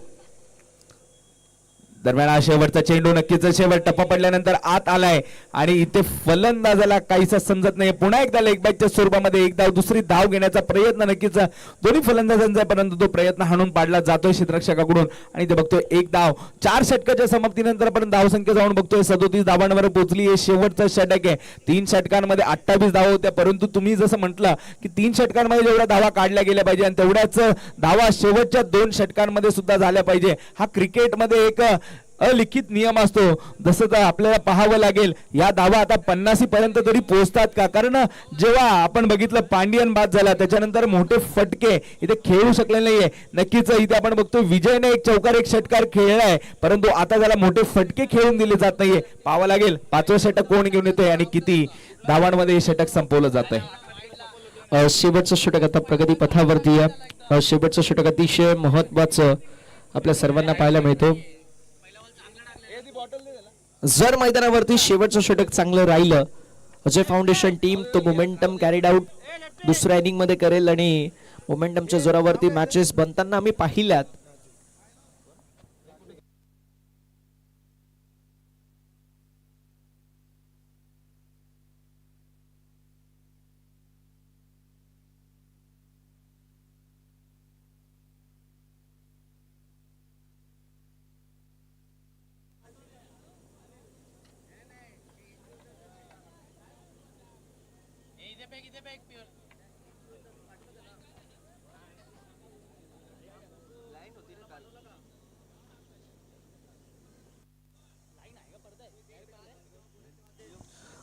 दरम्यान हा शेवटचा चेंडू नक्कीच शेवट टप्पा पडल्यानंतर आत आलाय, आणि इथे फलंदाजाला काहीसा समजत नाही. पुन्हा एकदा लेग बॅकच्या स्वरूपामध्ये एक धाव, दुसरी धाव घेण्याचा प्रयत्न नक्कीच दोन्ही फलंदाजांचा, परंतु तो प्रयत्न हाणून पाडला जातोय क्षेत्ररक्षकाकडून. आणि ते बघतोय एक धाव. 4 षटकाच्या समाप्तीनंतर आपण धावसंख्या जाऊन बघतोय 37 धावांवर पोहोचली. हे शेवटचं षटक आहे. 3 षटकांमध्ये 28 धावा होत्या, परंतु तुम्ही जसं म्हटलं की 3 षटकांमध्ये जेवढ्या धावा काढल्या गेल्या पाहिजे आणि तेवढ्याच धावा शेवटच्या 2 षटकांमध्ये सुद्धा झाल्या पाहिजे. हा क्रिकेटमध्ये एक अलिखित नियम असतो. जसं तर आपल्याला पाहावं लागेल या धावा आता 50 पर्यंत तरी पोहोचतात का, कारण जेव्हा आपण बघितलं पांडियन बाद झाला त्याच्यानंतर मोठे फटके इथे खेळू शकले नाहीये. नक्कीच इथे आपण बघतो विजयने एक चौकार एक षटकार खेळलाय, परंतु आता त्याला मोठे फटके खेळून दिले जात नाहीये. पाहावं लागेल 5वं षटक कोण घेऊन येतोय आणि किती धावांमध्ये हे षटक संपवलं जात आहे. शेवटचं षटक आता प्रगती पथावरती आहे. शेवटचं षटक अतिशय महत्वाचं आपल्या सर्वांना पाहायला मिळतो. जर मैदानावरती शेवटचं षटक चांगलं राहिलं, अजय फाउंडेशन टीम तो मोमेंटम कॅरीड आउट दुसऱ्या इनिंग मध्ये करेल, आणि मोमेंटमच्या जोरावरती मॅचेस बनताना आम्ही पाहिल्यात.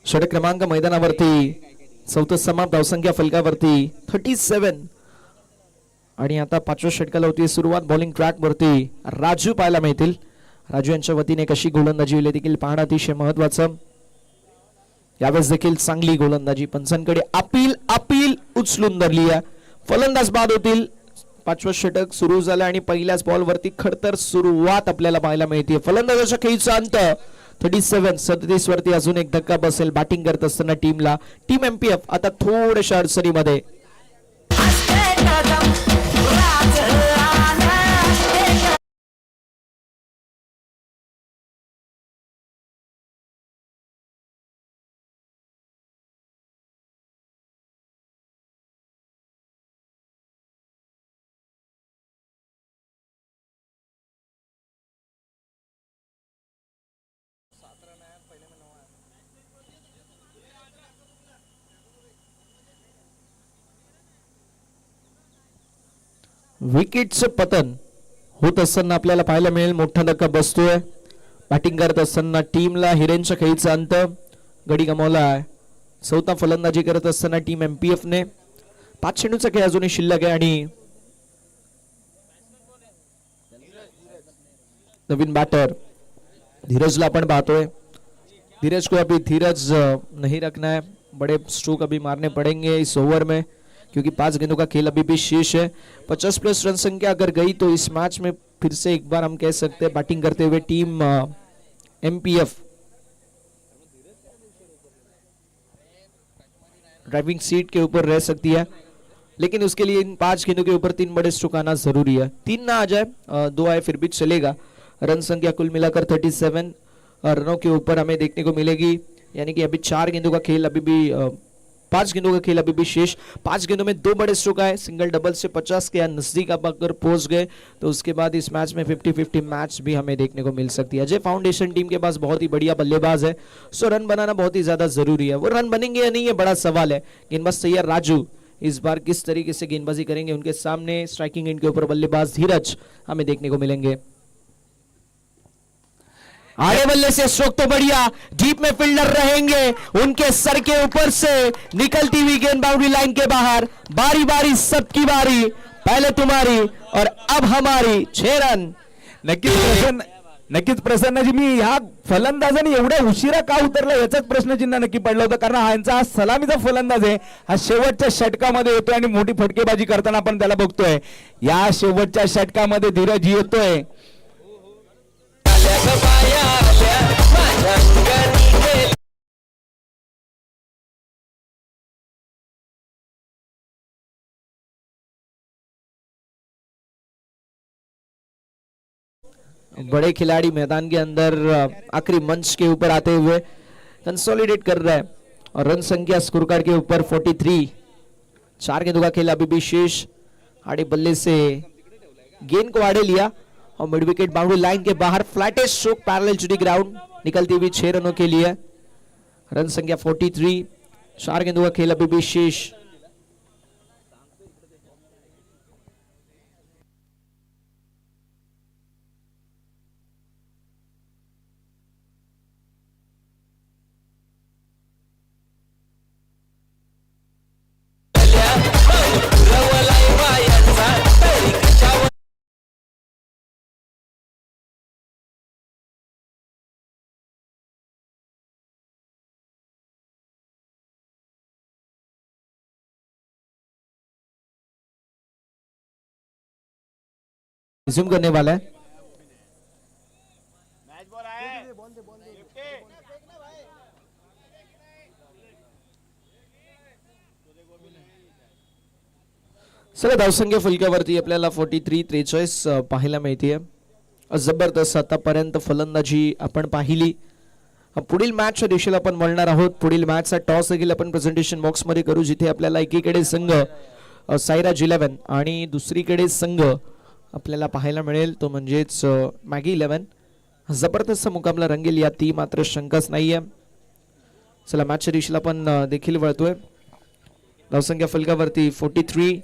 षटक क्रमांक मैदानावरती 4थं समाप्त. धावसंख्या फलकावरती 37. आणि आता 5व्या षटकाला होती सुरुवात. बॉलिंग ट्रॅक वरती राजू पाहायला मिळतील. राजू यांच्या वतीने कशी गोलंदाजी होईल देखील पाहणं अतिशय महत्वाचं. यावेळेस देखील चांगली गोलंदाजी. पंचांकडे अपील उचलून धरली आहे. फलंदाज बाद होतील. 5वं षटक सुरू झालं आणि पहिल्याच बॉल वरती खडतर सुरुवात आपल्याला पाहायला मिळते. फलंदाजाच्या खेळीचा अंत 37 वरती अजून एक धक्का बसेल बॅटिंग करत असताना टीमला. टीम MPF आता थोड्याशा अडचणीमध्ये. विकेटचं पतन होत असताना आपल्याला पाहायला मिळेल. मोठा धक्का बसतोय. बॅटिंग करत असताना टीमला हिरेनच्या खेळीचा अंत. गडी गमावला. चौथा फलंदाजी करत असताना टीम MPF ने 5 चेंडूचा खेळ अजूनही शिल्लक आहे आणि नवीन बॅटर धीरजला आपण पाहतोय. धीरज को अभी धीरज नहीं रखना है. बड़े स्ट्रोक अभी मारने पड़ेंगे इस ओवर में क्योंकि 5 गेंदों का खेल अभी भी शेष है. 50+ रन संख्या अगर गई तो इस मैच में फिर से एक बार हम कह सकते हैं बैटिंग करते हुए टीम MPF ड्राइविंग सीट के ऊपर रह सकती है, लेकिन उसके लिए इन 5 गेंदों के ऊपर 3 बड़े स्ट्रोक आना जरूरी है. 3 ना आ जाए, 2 आए फिर भी चलेगा. रन संख्या कुल मिलाकर 37 रनों के ऊपर हमें देखने को मिलेगी. यानी कि अभी 4 गेंदों का खेल अभी भी 5 गेंदों का खेल अभी भी शेष. 5 गेंदों में 2 बड़े स्ट्रोक आए. सिंगल डबल से 50 के नजदीक आप अगर पहुंच गए तो उसके बाद इस मैच में 50-50 मैच भी हमें देखने को मिल सकती है. अजय फाउंडेशन टीम के पास बहुत ही बढ़िया बल्लेबाज है, सो रन बनाना बहुत ही ज्यादा जरूरी है. वो रन बनेंगे या नहीं ये बड़ा सवाल है. गेंदबाज तैयार राजू इस बार किस तरीके से गेंदबाजी करेंगे. उनके सामने स्ट्राइकिंग एंड के ऊपर बल्लेबाज धीरज हमें देखने को मिलेंगे. आड़े बल्ले से स्ट्रोक तो बढ़िया. डीप में फील्डर रहेंगे. उनके सर के ऊपर से निकलती हुई गेंद बाउंड्री लाइन के बाहर. बारी बारी सबकी बारी. पहले तुम्हारी और अब हमारी. 6 रन. नक्कीच प्रसन्नजी, मी ह्या फलंदाजाने एवढ्या उशिरा का उतरला याचाच प्रश्नचिन्ह नक्की पडलं होतं. कारण ह्यांचा हा सलामीचा फलंदाज आहे. हा शेवटच्या षटकामध्ये येतोय आणि मोठी फटकेबाजी करताना आपण त्याला बघतोय. या शेवटच्या षटकामध्ये धीरज येतोय. बड़े खिलाड़ी मैदान के अंदर आखिरी मंच के ऊपर आते हुए कंसोलिडेट कर रहा है. और रन संख्या स्कोर कार्ड के ऊपर 43. 4 गेंदों का खेल अभी भी शेष. आड़े बल्ले से गेंद को आड़े लिया और मिड विकेट बाउंड्री लाइन के बाहर. Flattest stroke parallel to the ground निकलती हुई 6 रनों के लिए. रन संख्या 43. 4 गेंदों का खेल अभी भी शेष. रिज्यूम करने वाला है. चला धावसंख्या फलकावरती आपल्याला 43-43 पाहायला मिळते. जबरदस्त आतापर्यंत फलंदाजी आपण पाहिली. पुढील मॅचच्या दिशेला आपण वळणार आहोत. पुढील मॅचचा टॉस देखील आपण प्रेझेंटेशन बॉक्स मध्ये करू, जिथे आपल्याला एकीकडे संघ सायराज 11 आणि दुसरीकडे संघ आपल्याला पाहायला मिळेल तो म्हणजेच मॅगी 11. जबरदस्त मुकाबला रंगेल यात मात्र शंकाच नाहीये. चला मॅचच्या दिशेला आपण देखील वळतोय. धावसंख्या फलकावरती 43.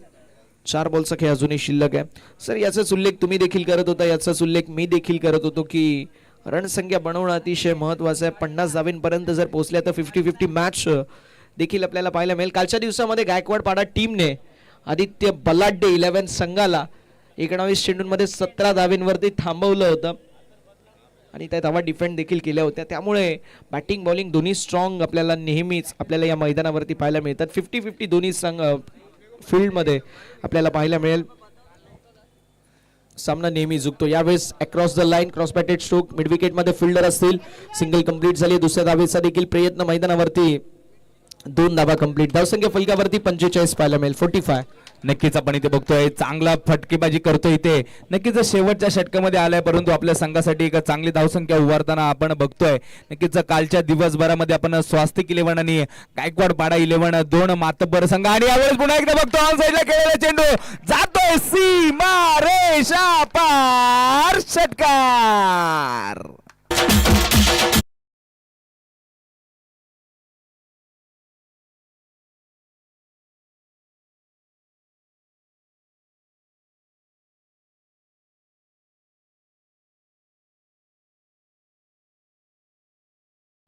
4 बॉलचा खेळ अजूनही शिल्लक आहे. सर याचाच उल्लेख तुम्ही देखील करत होता, याचाच उल्लेख मी देखील करत होतो की रणसंख्या बनवणं अतिशय महत्वाचं आहे. 50 धावांपर्यंत जर पोहोचल्या तर 50-50 मॅच देखील आपल्याला पाहायला मिळेल. कालच्या दिवसामध्ये गायकवाड पाडा टीमने आदित्य बलाढ्य 11 संघाला 19 चेंडूंमध्ये 17 धावांवरती थांबवलं होतं आणि त्या धावा डिफेंड देखील केल्या होत्या. त्यामुळे बॅटिंग बॉलिंग दोन्ही स्ट्रॉंग आपल्याला नेहमीच आपल्याला या मैदानावरती पाहायला मिळतात. 50-50 दोन्ही संघ फील्डमध्ये आपल्याला पाहायला मिळेल. सामना नेहमी झुकतो. यावेळेस across the line cross batted stroke. Mid wicket मध्ये फिल्डर असतील. सिंगल कंप्लीट झाली. दुसऱ्या धावेचा देखील प्रयत्न मैदानावरती. 2 धावा कंप्लीट. धावसंख्या फलकावरती 45 पाहायला मिळेल. 45. नक्कीच आपण इथे बघतोय चांगला फटकेबाजी करतोय इथे. नक्कीच शेवटच्या षटकामध्ये आलाय, परंतु आपल्या संघासाठी एक चांगली धावसंख्या उभारताना आपण बघतोय. नक्कीच कालच्या दिवसभरामध्ये आपण स्वास्तिक 11 आणि गायकवाड पाडा 11 दोन मातब्बर संघ आणि यावेळेस पुन्हा एकदा बघतो ऑन साइडला खेळलेला चेंडू जातोय सीमा रेषा पार. षटकार.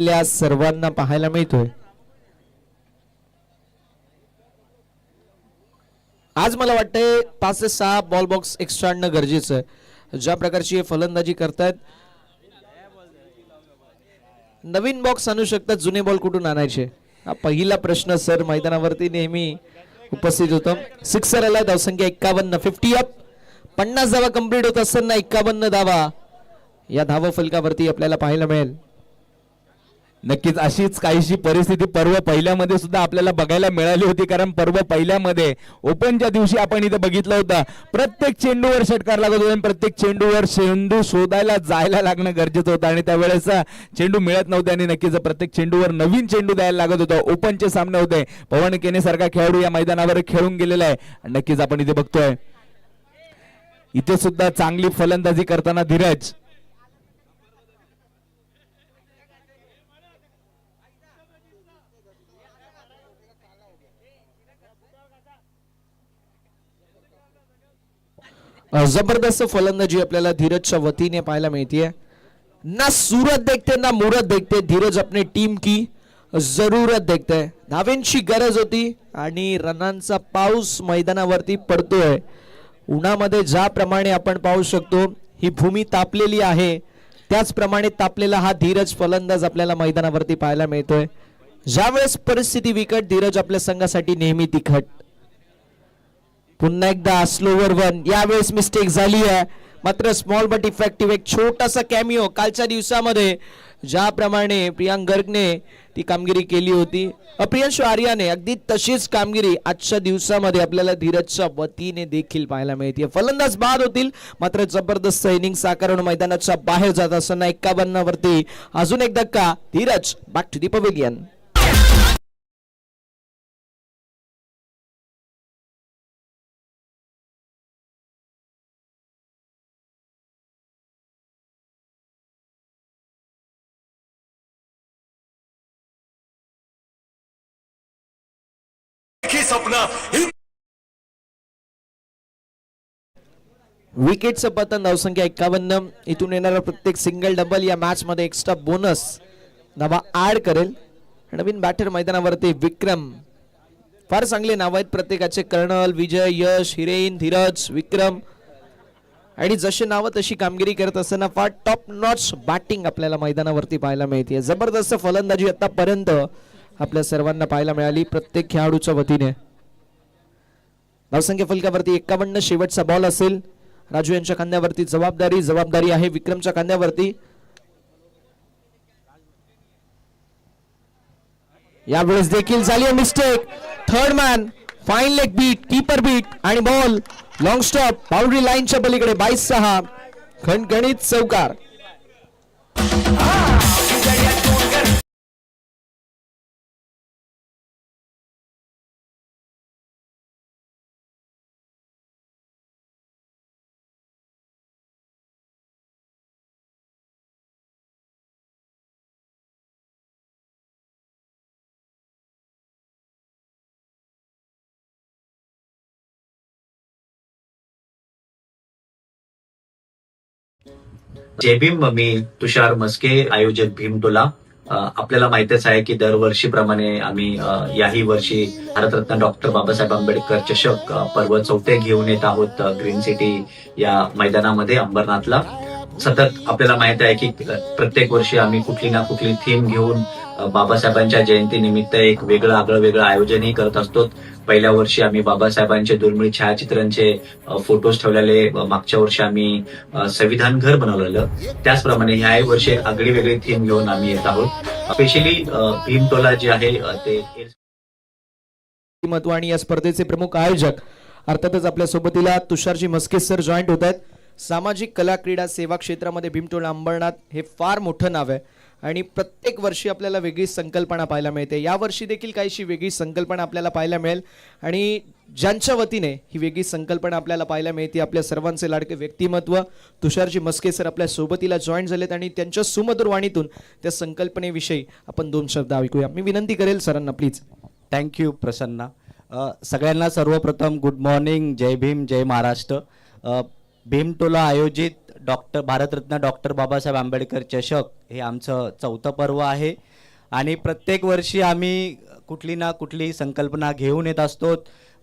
आपल्या सर्वांना पाहायला मिळतोय. आज मला वाटतंय 5 ते 6 बॉल बॉक्स एक्स्ट्रा आणणं गरजेचं आहे. ज्या प्रकारची हे फलंदाजी करतायत, नवीन बॉक्स आणू शकतात, जुने बॉल कुठून आणायचे, हा पहिला प्रश्न सर मैदानावरती नेहमी उपस्थित होतो. सिक्सर आला, धावसंख्या 51, 50 अप. 50 धावा कंप्लीट होत असताना 51 धावा या धावा फलकावरती आपल्याला पाहायला मिळेल. नक्कीच अशीच काहीशी परिस्थिती पर्व पहिल्यामध्ये सुद्धा आपल्याला बघायला मिळाली होती. कारण पर्व पहिल्यामध्ये ओपनच्या दिवशी आपण इथे बघितलं होतं, प्रत्येक चेंडूवर षटकार लागत होता आणि प्रत्येक चेंडूवर चेंडू शोधायला जायला लागणं गरजेचं होतं आणि त्यावेळेस चेंडू मिळत नव्हते आणि नक्कीच प्रत्येक चेंडूवर नवीन चेंडू द्यायला लागत होतं. ओपनचे सामने होते. पवन केने सारखा खेळाडू या मैदानावर खेळून गेलेला आहे. नक्कीच आपण इथे बघतोय इथे सुद्धा चांगली फलंदाजी करताना धीरज. जबरदस्त फलंदाजी आपल्याला धीरजच्या वतीने पाहायला मिळते. ना सूरत देखते ना मुहूर्त देखते, धीरज अपने टीम की जरूरत देखते. धावेंची गरज होती आणि रनांचा पाऊस मैदानावरती पडतोय. उन्हामध्ये ज्याप्रमाणे आपण पाहू शकतो ही भूमी तापलेली आहे, त्याचप्रमाणे तापलेला हा धीरज फलंदाज आपल्याला मैदानावरती पाहायला मिळतोय. ज्यावेळेस परिस्थिती विकट, धीरज आपल्या संघासाठी नेहमी तिखट. पुन्हा एकदा स्लोवर वन, यावेळेस मिस्टेक झाली आहे, मात्र स्मॉल बट इफेक्टिव्ह एक छोटासा कॅमिओ. कालच्या दिवसामध्ये ज्याप्रमाणे प्रियांक गर्गने ती कामगिरी केली होती, प्रियांशु आर्याने अगदी तशीच कामगिरी आजच्या दिवसामध्ये आपल्याला धीरजच्या वतीने देखील पाहायला मिळते. फलंदाज बाद होतील, मात्र जबरदस्त इनिंग साकारून मैदानाच्या बाहेर जात असताना 51 वरती अजून एक धक्का. Dheeraj back to the pavilion. विकेटचं पतन, धावसंख्या 51. इथून येणारा प्रत्येक सिंगल डबल या मॅच मध्ये एक्स्ट्रा बोनस धावा ऍड करेल. नवीन बॅटर मैदानावरती विक्रम. फार चांगले नाव आहेत प्रत्येकाचे, कर्नल, विजय, यश, हिरेन, धीरज, विक्रम. आणि जशी नावं तशी कामगिरी करत असताना फार टॉप नॉच बॅटिंग आपल्याला मैदानावरती पाहायला मिळते. जबरदस्त फलंदाजी आतापर्यंत आपल्या सर्वांना पाहायला मिळाली प्रत्येक खेळाडूच्या वतीने. धावसंख्या फलकावरती 51. शेवटचा बॉल असेल. राजू यांच्या खांद्यावरती जबाबदारी आहे विक्रमच्या खांद्यावरती. यावेळेस देखील झाली mistake. Third man, fine leg beat, keeper beat आणि बॉल लॉंग स्टॉप बाउंड्री लाईनच्या पलीकडे. 22-6 खणखणीत चौकार. जय भीम. मी तुषार मस्के, आयोजक भीमटोला. आपल्याला माहितच आहे की दरवर्षीप्रमाणे आम्ही याही वर्षी भारतरत्न डॉक्टर बाबासाहेब आंबेडकर चषक पर्व 4 घेऊन येत आहोत ग्रीन सिटी या मैदानामध्ये अंबरनाथला. सतत आपल्याला माहित आहे की प्रत्येक वर्षी आम्ही कुठली ना कुठली थीम घेऊन बाबासाहेबांच्या जयंतीनिमित्त एक वेगळं आयोजनही करत असतो. पहिल्या वर्षी आम्ही बाबासाहेबांचे दुर्मिळ छायाचित्रांचे फोटोज ठेवलेले, मागच्या वर्षी आम्ही संविधान घर बनवलेलं. त्याचप्रमाणे ह्याही वर्षी एक आगळी वेगळी थीम घेऊन आम्ही येत आहोत. स्पेशली भीमटोला जे आहे ते महत्व. आणि या स्पर्धेचे प्रमुख आयोजक अर्थातच आपल्या सोबतीला तुषारजी मस्के सर जॉईंट होत आहेत. सामाजिक कला क्रीडा सेवा क्षेत्रामध्ये भीमटोला अंबरनाथ हे फार मोठं नाव आहे आणि प्रत्येक वर्षी आपल्याला वेगळी संकल्पना पाहायला मिळते. या वर्षी देखील काहीशी वेगळी संकल्पना आपल्याला पाहायला मिळेल आणि ज्यांच्या वतीने ही वेगळी संकल्पना आपल्याला पाहायला मिळते, आपल्या सर्वांचे लाडके व्यक्तिमत्व तुषारजी मस्के सर आपल्या सोबतीला जॉईन झालेत आणि त्यांच्या सुमधुर वाणीतून त्या संकल्पनेविषयी आपण 2 शब्द ऐकूया. मी विनंती करेल सरांना प्लीज. थँक्यू प्रसन्ना. सगळ्यांना सर्वप्रथम गुड मॉर्निंग, जय भीम, जय महाराष्ट्र. भीमटोला आयोजित भारतरत्न डॉक्टर बाबासाहेब आंबेडकर चषक हे आमचं 4थं पर्व आहे. आणि प्रत्येक वर्षी आम्ही कुठली ना कुठली संकल्पना घेऊन येत असतो.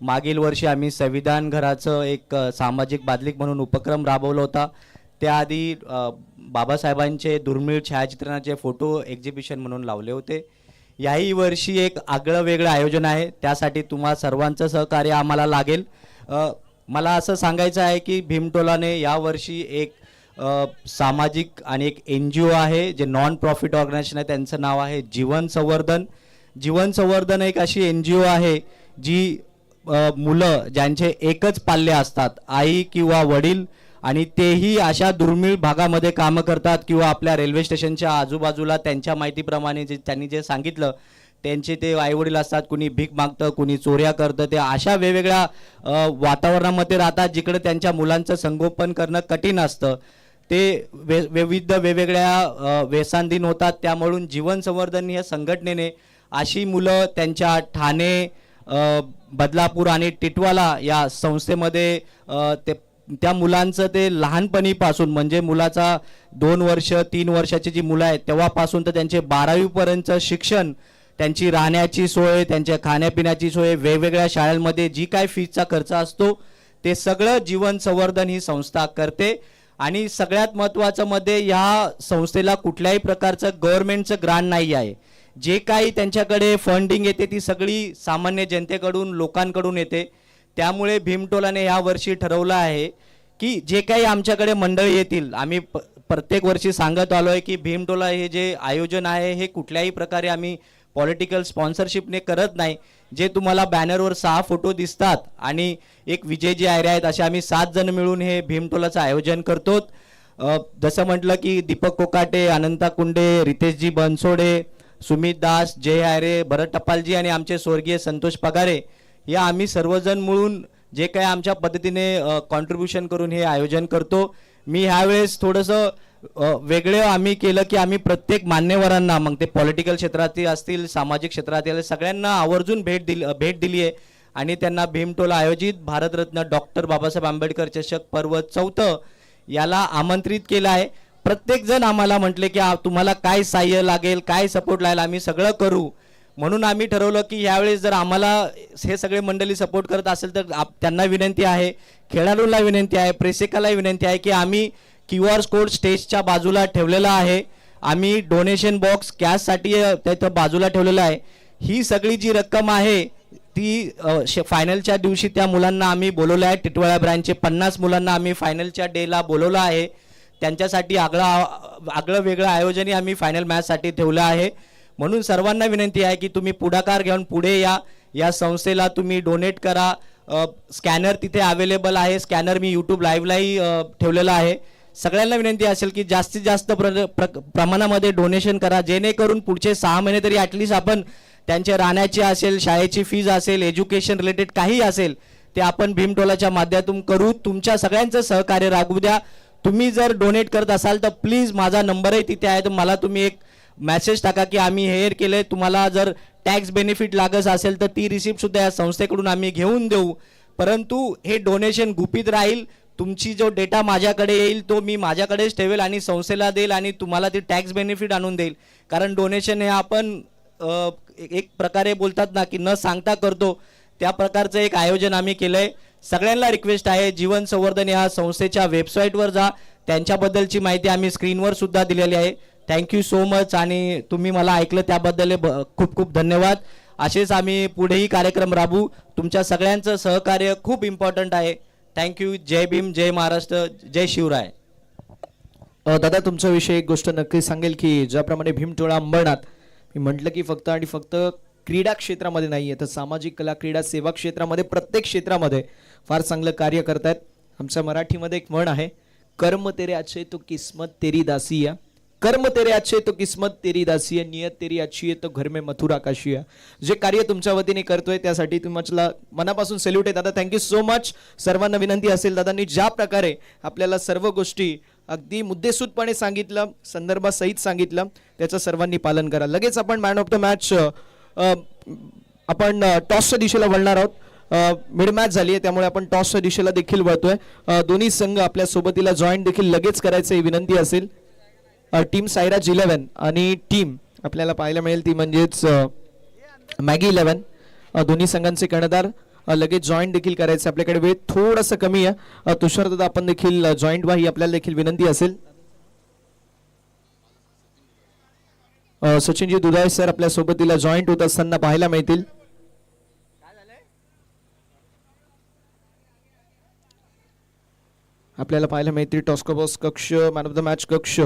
मागील वर्षी आम्ही संविधान घराचं एक सामाजिक बादलिक म्हणून उपक्रम राबवला होता. त्याआधी बाबासाहेबांचे दुर्मिळ छायाचित्रणाचे फोटो एक्झिबिशन म्हणून लावले होते. याही वर्षी एक आगळं वेगळं आयोजन आहे. त्यासाठी तुम्हा सर्वांचं सहकार्य आम्हाला लागेल. मला असं सांगायचं आहे की भीमटोलाने यावर्षी एक सामाजिक आणि एक NGO आहे जे नॉन प्रॉफिट ऑर्गनायझेशन आहे. त्यांचं नाव आहे जीवन संवर्धन. जीवन संवर्धन एक अशी NGO आहे जी मुलं ज्यांचे एकच पाल्य असतात, आई किंवा वडील, आणि तेही अशा दुर्मिळ भागामध्ये कामं करतात किंवा आपल्या रेल्वे स्टेशनच्या आजूबाजूला त्यांच्या माहितीप्रमाणे जे त्यांनी जे सांगितलं त्यांचे ते आईवडील असतात, कुणी भीक मागतं, कुणी चोऱ्या करतं. ते अशा वेगवेगळ्या वातावरणामध्ये राहतात जिकडे त्यांच्या मुलांचं संगोपन करणं कठीण असतं. ते विविध वेगवेगळ्या व्यसनाधीन होतात. त्यामुळे जीवन संवर्धन या संघटनेने अशी मुलं त्यांच्या ठाणे, बदलापूर आणि टिटवाला या संस्थेमध्ये त्या मुलांचं ते लहानपणीपासून म्हणजे मुलाचा 2 वर्ष 3 वर्षाची जी मुलं आहेत तेव्हापासून तर त्यांचे 12वी पर्यंतचं शिक्षण, त्यांची राहण्याची सोय, त्यांच्या खाण्यापिण्याची सोय, वेगवेगळ्या शाळांमध्ये जी काय फीजचा खर्च असतो ते सगळं जीवन संवर्धन ही संस्था करते. आणि सगळ्यात महत्त्वाचं मध्ये या संस्थेला कुठल्याही प्रकारचं गव्हर्नमेंटचं ग्रांट नाही आहे. जे काही त्यांच्याकडे फंडिंग येते ती सगळी सामान्य जनतेकडून, लोकांकडून येते. त्यामुळे भीमटोलाने या वर्षी ठरवलं आहे की जे काही आमच्याकडे मंडळी येतील, आम्ही प्रत्येक वर्षी सांगत आलो आहे की भीमटोला हे जे आयोजन आहे हे कुठल्याही प्रकारे आम्ही पॉलिटिकल स्पॉन्सरशिपने करत नाही. जे तुम्हाला बॅनरवर 6 फोटो दिसतात आणि एक विजयजी आयरे आहेत, असे आम्ही 7 जण मिळून हे भीमटोलाचं आयोजन करतो. जसं म्हटलं की दीपक कोकाटे, अनंता कुंडे, रितेशजी बनसोडे, सुमित दास, जय आयरे, भरत टपालजी आणि आमचे स्वर्गीय संतोष पगारे या आम्ही सर्वजण मिळून जे काही आमच्या पद्धतीने कॉन्ट्रीब्युशन करून हे आयोजन करतो. मी ह्यावेळेस थोडंसं वेगळे आम्ही केलं की आम्ही प्रत्येक मान्यवरांना, मग ते पॉलिटिकल क्षेत्रातील असतील, सामाजिक क्षेत्रातील, सगळ्यांना आवर्जून भेट दिली आहे आणि त्यांना भीमटोला आयोजित भारतरत्न डॉक्टर बाबासाहेब आंबेडकर चषक पर्व 4 याला आमंत्रित केलं आहे. प्रत्येकजण आम्हाला म्हटले की तुम्हाला काय सहाय्य लागेल, काय सपोर्ट लागेल, आम्ही सगळं करू. म्हणून आम्ही ठरवलं की यावेळेस जर आम्हाला हे सगळे मंडळी सपोर्ट करत असेल तर त्यांना विनंती आहे, खेळाडूंना विनंती आहे, प्रेक्षकाला विनंती आहे की आम्ही QR कोड स्टेजच्या बाजूला ठेवलेला आहे. आम्ही डोनेशन बॉक्स कॅशसाठी त्याचं बाजूला ठेवलेलं आहे. ही सगळी जी रक्कम आहे ती फायनलच्या दिवशी त्या मुलांना आम्ही बोलवलं आहे. टिटवाळा ब्रँचचे 50 मुलांना आम्ही फायनलच्या डेला बोलवलं आहे. त्यांच्यासाठी आगळं वेगळं आयोजनही आम्ही फायनल मॅचसाठी ठेवलं आहे. म्हणून सर्वांना विनंती आहे की तुम्ही पुढाकार घेऊन पुढे या संस्थेला तुम्ही डोनेट करा. स्कॅनर तिथे अवेलेबल आहे. स्कॅनर मी YouTube लाईव्हलाही ठेवलेला आहे. सगळ्यांना विनंती असेल की जास्तीत जास्त प्रमाणामध्ये डोनेशन करा, जेणेकरून पुढचे 6 महिने तरी ॲटलिस्ट आपण त्यांच्या राहण्याची असेल, शाळेची फीज असेल, एज्युकेशन रिलेटेड काही असेल ते आपण भीमटोलाच्या माध्यमातून करू. तुमच्या सगळ्यांचं सहकार्य राखू द्या. तुम्ही जर डोनेट करत असाल तर प्लीज माझा नंबरही तिथे आहे, तर मला तुम्ही एक मेसेज टाका की आम्ही हे केलंय. तुम्हाला जर टॅक्स बेनिफिट लागत असेल तर ती रिसिप्ट सुद्धा या संस्थेकडून आम्ही घेऊन देऊ. परंतु हे डोनेशन गुपित राहील. तुमची जो डेटा माझ्याकडे येईल तो मी माझ्याकडेच ठेवेल आणि संस्थेला देईल आणि तुम्हाला ती टॅक्स बेनिफिट आणून देईल. कारण डोनेशन हे आपण एक प्रकारे बोलतात ना की न सांगता करतो, त्या प्रकारचं एक आयोजन आम्ही केलंय. सगळ्यांना रिक्वेस्ट आहे, जीवन संवर्धन या संस्थेच्या वेबसाईटवर जा, त्यांच्याबद्दलची माहिती आम्ही स्क्रीनवर सुद्धा दिलेली आहे. Thank you so much. आणि तुम्ही मला ऐकलं त्याबद्दल खूप खूप धन्यवाद. असेच आम्ही पुढेही कार्यक्रम राबवू. तुमच्या सगळ्यांचं सहकार्य खूप इम्पॉर्टंट आहे. थँक्यू. जय भीम, जय महाराष्ट्र, जय शिवराय. दादा तुमच्याविषयी एक गोष्ट नक्की सांगेल की ज्याप्रमाणे भीमटोळा अंबरनाथ मी म्हटलं की फक्त आणि फक्त क्रीडा क्षेत्रामध्ये नाही आहे तर सामाजिक कला, क्रीडा, सेवा क्षेत्रामध्ये प्रत्येक क्षेत्रामध्ये फार चांगलं कार्य करतायत. आमच्या मराठीमध्ये एक म्हण आहे, कर्म तेरे अच्छे तो किस्मत तेरी दासी है, कर्म तेरे अच्छे तो किस्मत तेरी दासी है, नियत तेरी अच्छी है तो घर में मथुरा काशी है. जे कार्य तुमच्या वतीने करतोय त्यासाठी तुम्हाला मनापासून सॅल्यूट आहे दादा. Thank you so much. सर्वांना विनंती असेल, दादांनी ज्या प्रकारे आपल्याला सर्व गोष्टी अगदी मुद्देसूदपणे सांगितलं, संदर्भासहित सांगितलं, त्याचं सर्वांनी पालन करा. लगेच आपण मॅन ऑफ द मॅच आपण टॉसच्या दिशेला वळणार आहोत. मिड मॅच झाली आहे त्यामुळे आपण टॉसच्या दिशेला देखील वळतोय. दोन्ही संघ आपल्या सोबतीला जॉईन देखील लगेच करायचं विनंती असेल. टीम सायराज 11 आणि टीम आपल्याला पाहायला मिळेल ती म्हणजेच मॅगी 11. दोन्ही संघांचे कर्णधार लगेच जॉईंट देखील करायचे. आपल्याकडे वेळ थोडंसं कमी आहे. तुषार दादा आपण देखील जॉईंट व्हा ही आपल्याला देखील विनंती असेल. सचिनजी दुधाळे सर आपल्या सोबतीला जॉईंट होत असताना पाहायला मिळतील. आपल्याला पाहायला मिळतील टॉस्कोबॉस कक्ष, मॅन ऑफ द मॅच कक्ष,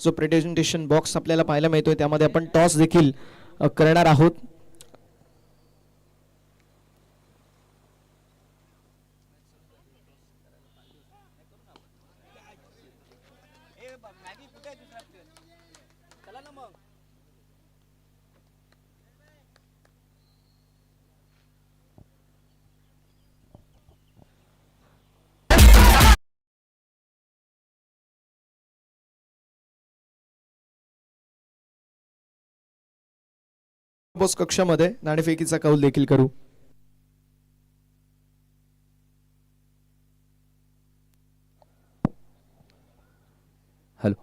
जो प्रेझेंटेशन बॉक्स आपल्याला पाहायला मिळतोय त्यामध्ये आपण टॉस देखील करणार आहोत. बॉस कक्षामध्ये नाणेफेकीचा कौल देखील करू. हॅलो,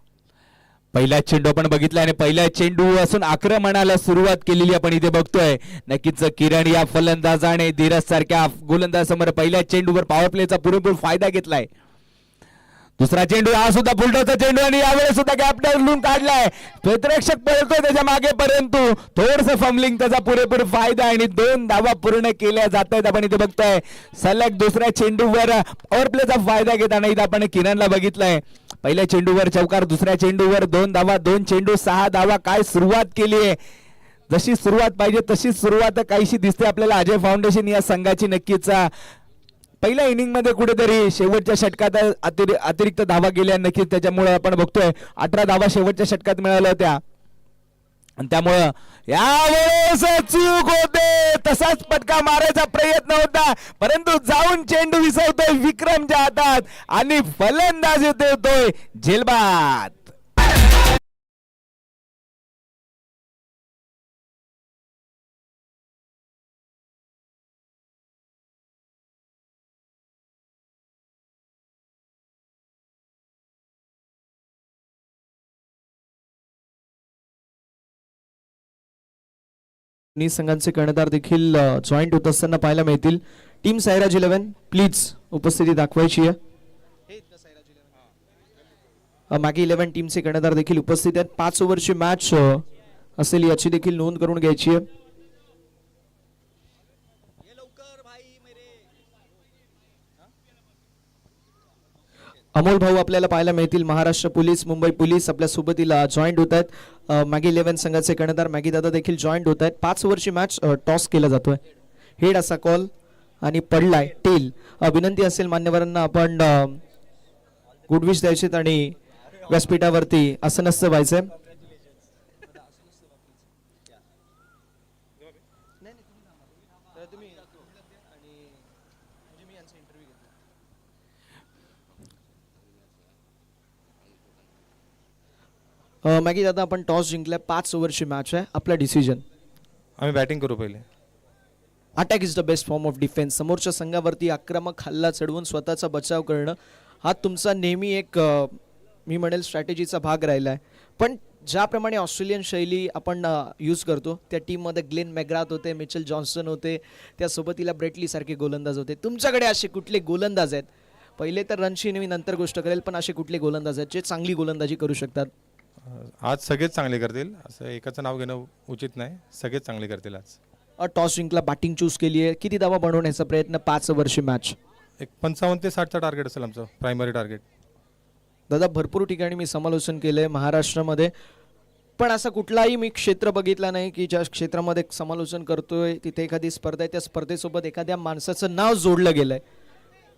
पहिला चेंडू आपण बघितला आणि पहिला चेंडू असून आक्रमणाला सुरुवात केलेली आपण इथे बघतोय. नक्कीच किरण या फलंदाजाने धीरज सारख्या गोलंदाजासमोर पहिल्या चेंडूवर पॉवर प्लेचा पुरेपूर फायदा घेतलाय. दुसरा चेंडू हा सुद्धा फुलटॉसचा चेंडू आणि यावेळेस सुद्धा कॅप्टन काढलाय. प्रेक्षक पळतोय त्याच्या मागे, परंतु थोडस फंबलिंग, त्याचा पुरेपूर फायदा आणि 2 धावा पूर्ण केल्या जात आहेत. आपण इथे बघतोय सलग दुसऱ्या चेंडूवर पॉवर प्लेचा फायदा घेताना इथे आपण किरणला बघितलंय. पहिल्या चेंडूवर चौकार, दुसऱ्या चेंडूवर 2 धावा, 2 चेंडू 6 धावा. काय सुरुवात केली आहे, जशी सुरुवात पाहिजे तशी सुरुवात काहीशी दिसते आपल्याला अजय फाउंडेशन या संघाची. नक्कीच पहिल्या इनिंग मध्ये कुठेतरी शेवटच्या षटकात अतिरिक्त धावा गेल्या. नक्कीच त्याच्यामुळे आपण बघतोय 18 धावा शेवटच्या षटकात मिळाल्या होत्या आणि त्यामुळं यावेळेस चूक होते. तसाच पटका मारायचा प्रयत्न होता, परंतु जाऊन चेंडू विसरतोय विक्रमच्या हातात आणि फलंदाज येतोय झेलबाद. संघांचे कर्णधार देखील जॉईंट होत असताना पाहायला मिळतील. टीम सायराज 11 प्लीज उपस्थिती दाखवायची आहे. मॅगी 11 टीमचे कर्णधार देखील उपस्थित आहेत. 5 ओव्हरची मॅच असेल याची देखील नोंद करून घ्यायची आहे. अमोल भाऊ आपल्याला पाहायला मिळतील. महाराष्ट्र पोलीस, मुंबई पोलीस आपल्या सोबतीला जॉईंट होत आहेत. मॅगी 11 संघाचे कर्णधार मॅगी दादा देखील जॉईंट होत आहेत. 5 ओव्हरची मॅच टॉस केला जातोय. हेड असा कॉल आणि पडलाय टेल. विनंती असेल मान्यवरांना आपण गुडविश द्यायचेत आणि व्यासपीठावरती असं नसतं व्हायचंय. मॅगी दादा आपण टॉस जिंकलाय. 5 ओव्हरची मॅच आहे. आपला डिसिजन. आम्ही बॅटिंग करू पहिले. Attack is the best form of defence. समोरच्या संघावरती आक्रमक हल्ला चढवून स्वतःचा बचाव करणं हा तुमचा नेहमी एक मी म्हणेल स्ट्रॅटेजीचा भाग राहिला आहे. पण ज्याप्रमाणे ऑस्ट्रेलियन शैली आपण यूज करतो, त्या टीममध्ये ग्लेन मॅग्राथ होते, मिचेल जॉन्सन होते, त्यासोबतीला ब्रेटली सारखे गोलंदाज होते. तुमच्याकडे असे कुठले गोलंदाज आहेत? पहिले तर रनची मी नंतर गोष्ट करेल, पण असे कुठले गोलंदाज आहेत जे चांगली गोलंदाजी करू शकतात? आज सगळेच चांगले करतील, असं एकाचं नाव घेणं उचित नाही. सगळेच चांगले करतील आज. टॉस जिंकला, बॅटिंग चूज केली आहे. किती धावा बनवण्याचा प्रयत्न? 5 ओव्हरची मॅच. एक 55 ते 60चा टार्गेट असेल आमचं, प्रायमरी टार्गेट. दादा भरपूर ठिकाणी मी समालोचन केलंय महाराष्ट्रामध्ये, पण असा कुठलाही मी क्षेत्र बघितला नाही की ज्या क्षेत्रामध्ये समालोचन करतोय तिथे एखादी स्पर्धा आहे, त्या स्पर्धेसोबत एखाद्या माणसाचं नाव जोडलं गेलंय.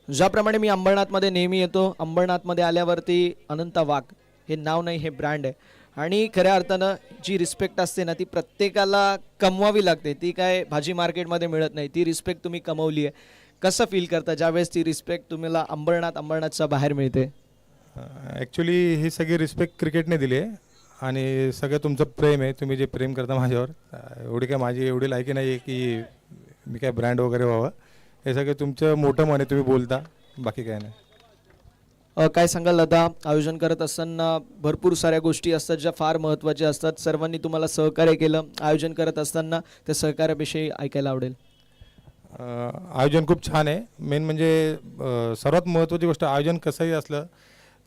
ज्याप्रमाणे मी अंबरनाथमध्ये नेहमी येतो, अंबरनाथमध्ये आल्यावरती अनंता वाघ हे नाव नाही, हे ब्रँड आहे. आणि खऱ्या अर्थानं जी रिस्पेक्ट असते ना ती प्रत्येकाला कमवावी लागते. ती काय भाजी मार्केटमध्ये मिळत नाही. ती रिस्पेक्ट तुम्ही कमवली आहे. कसं फील करता ज्यावेळेस ती रिस्पेक्ट तुम्हाला अंबरनाथच्या बाहेर मिळते? ॲक्च्युली ही सगळी रिस्पेक्ट क्रिकेटने दिली आहे आणि सगळं तुमचं प्रेम आहे. तुम्ही जे प्रेम करता माझ्यावर, एवढी काय माझी एवढी लायकी नाही आहे की मी काय ब्रँड वगैरे व्हावं. हे सगळं तुमचं मोठं मन आहे, तुम्ही बोलता, बाकी काय नाही. काय सांगाल दादा, आयोजन करत असताना भरपूर साऱ्या गोष्टी असतात ज्या फार महत्त्वाच्या असतात. सर्वांनी तुम्हाला सहकार्य केलं आयोजन करत असताना, त्या सहकार्याविषयी ऐकायला आवडेल. आयोजन खूप छान आहे. मेन म्हणजे सर्वात महत्त्वाची गोष्ट, आयोजन कसंही असलं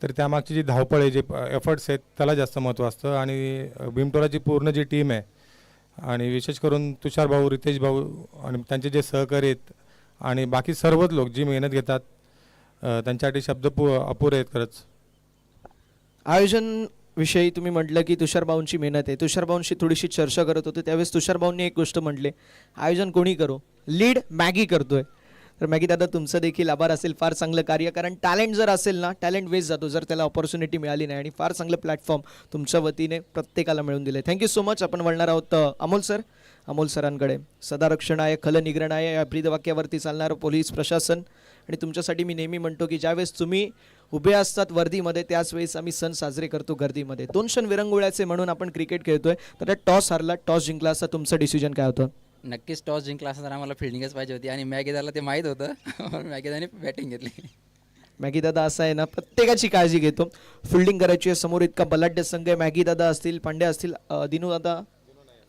तर त्यामागची जी धावपळ आहे, जे एफर्ट्स आहेत, त्याला जास्त महत्त्व असतं. आणि भीमटोलाची पूर्ण जी टीम आहे आणि विशेष करून तुषार भाऊ, रितेश भाऊ आणि त्यांचे जे सहकारी आहेत आणि बाकी सर्वच लोक जी मेहनत घेतात, त्यांच्यासाठी शब्द अपुरे आहेत खरंच. आयोजन विषयी तुम्ही म्हटलं की तुषार भाऊंची मेहनत आहे. तुषार भाऊंशी थोडीशी चर्चा करत होते त्यावेळेस तुषार भाऊंनी एक गोष्ट म्हटले, आयोजन कोणी करो, लीड मॅगी करतोय. तर मॅगी दादा, तुमचं देखील आभार असेल. फार चांगलं कार्य, कारण टॅलेंट जर असेल ना, टॅलेंट वेस्ट जातो जर त्याला ऑपॉर्च्युनिटी मिळाली नाही. आणि फार चांगलं प्लॅटफॉर्म तुमच्या वतीने प्रत्येकाला मिळून दिले. Thank you so much. आपण वळणार आहोत अमोल सरांकडे. सदा रक्षणाय खल निग्रणाय या ब्रीदवाक्यावरती चालणारं पोलीस प्रशासन. आणि तुमच्यासाठी मी नेहमी म्हणतो की ज्यावेळेस तुम्ही उभे असतात वर्दीमध्ये, त्याच वेळेस आम्ही सण साजरे करतो गर्दीमध्ये. 2 क्षण विरंगुळ्याचे म्हणून आपण क्रिकेट खेळतोय. तर टॉस हारला, टॉस जिंकला, असं तुमचं डिसिजन काय होतं? नक्कीच टॉस जिंकला असता तर आम्हाला फिल्डिंगच पाहिजे होती आणि मॅगीदाला ते माहीत होतं. मॅगीदाने बॅटिंग घेतली. मॅगी दादा असा आहे ना, प्रत्येकाची काळजी घेतो. फिल्डिंग करायची आहे, समोर इतका बलाढ्य संघ आहे. मॅगी दादा असतील, पांड्या असतील,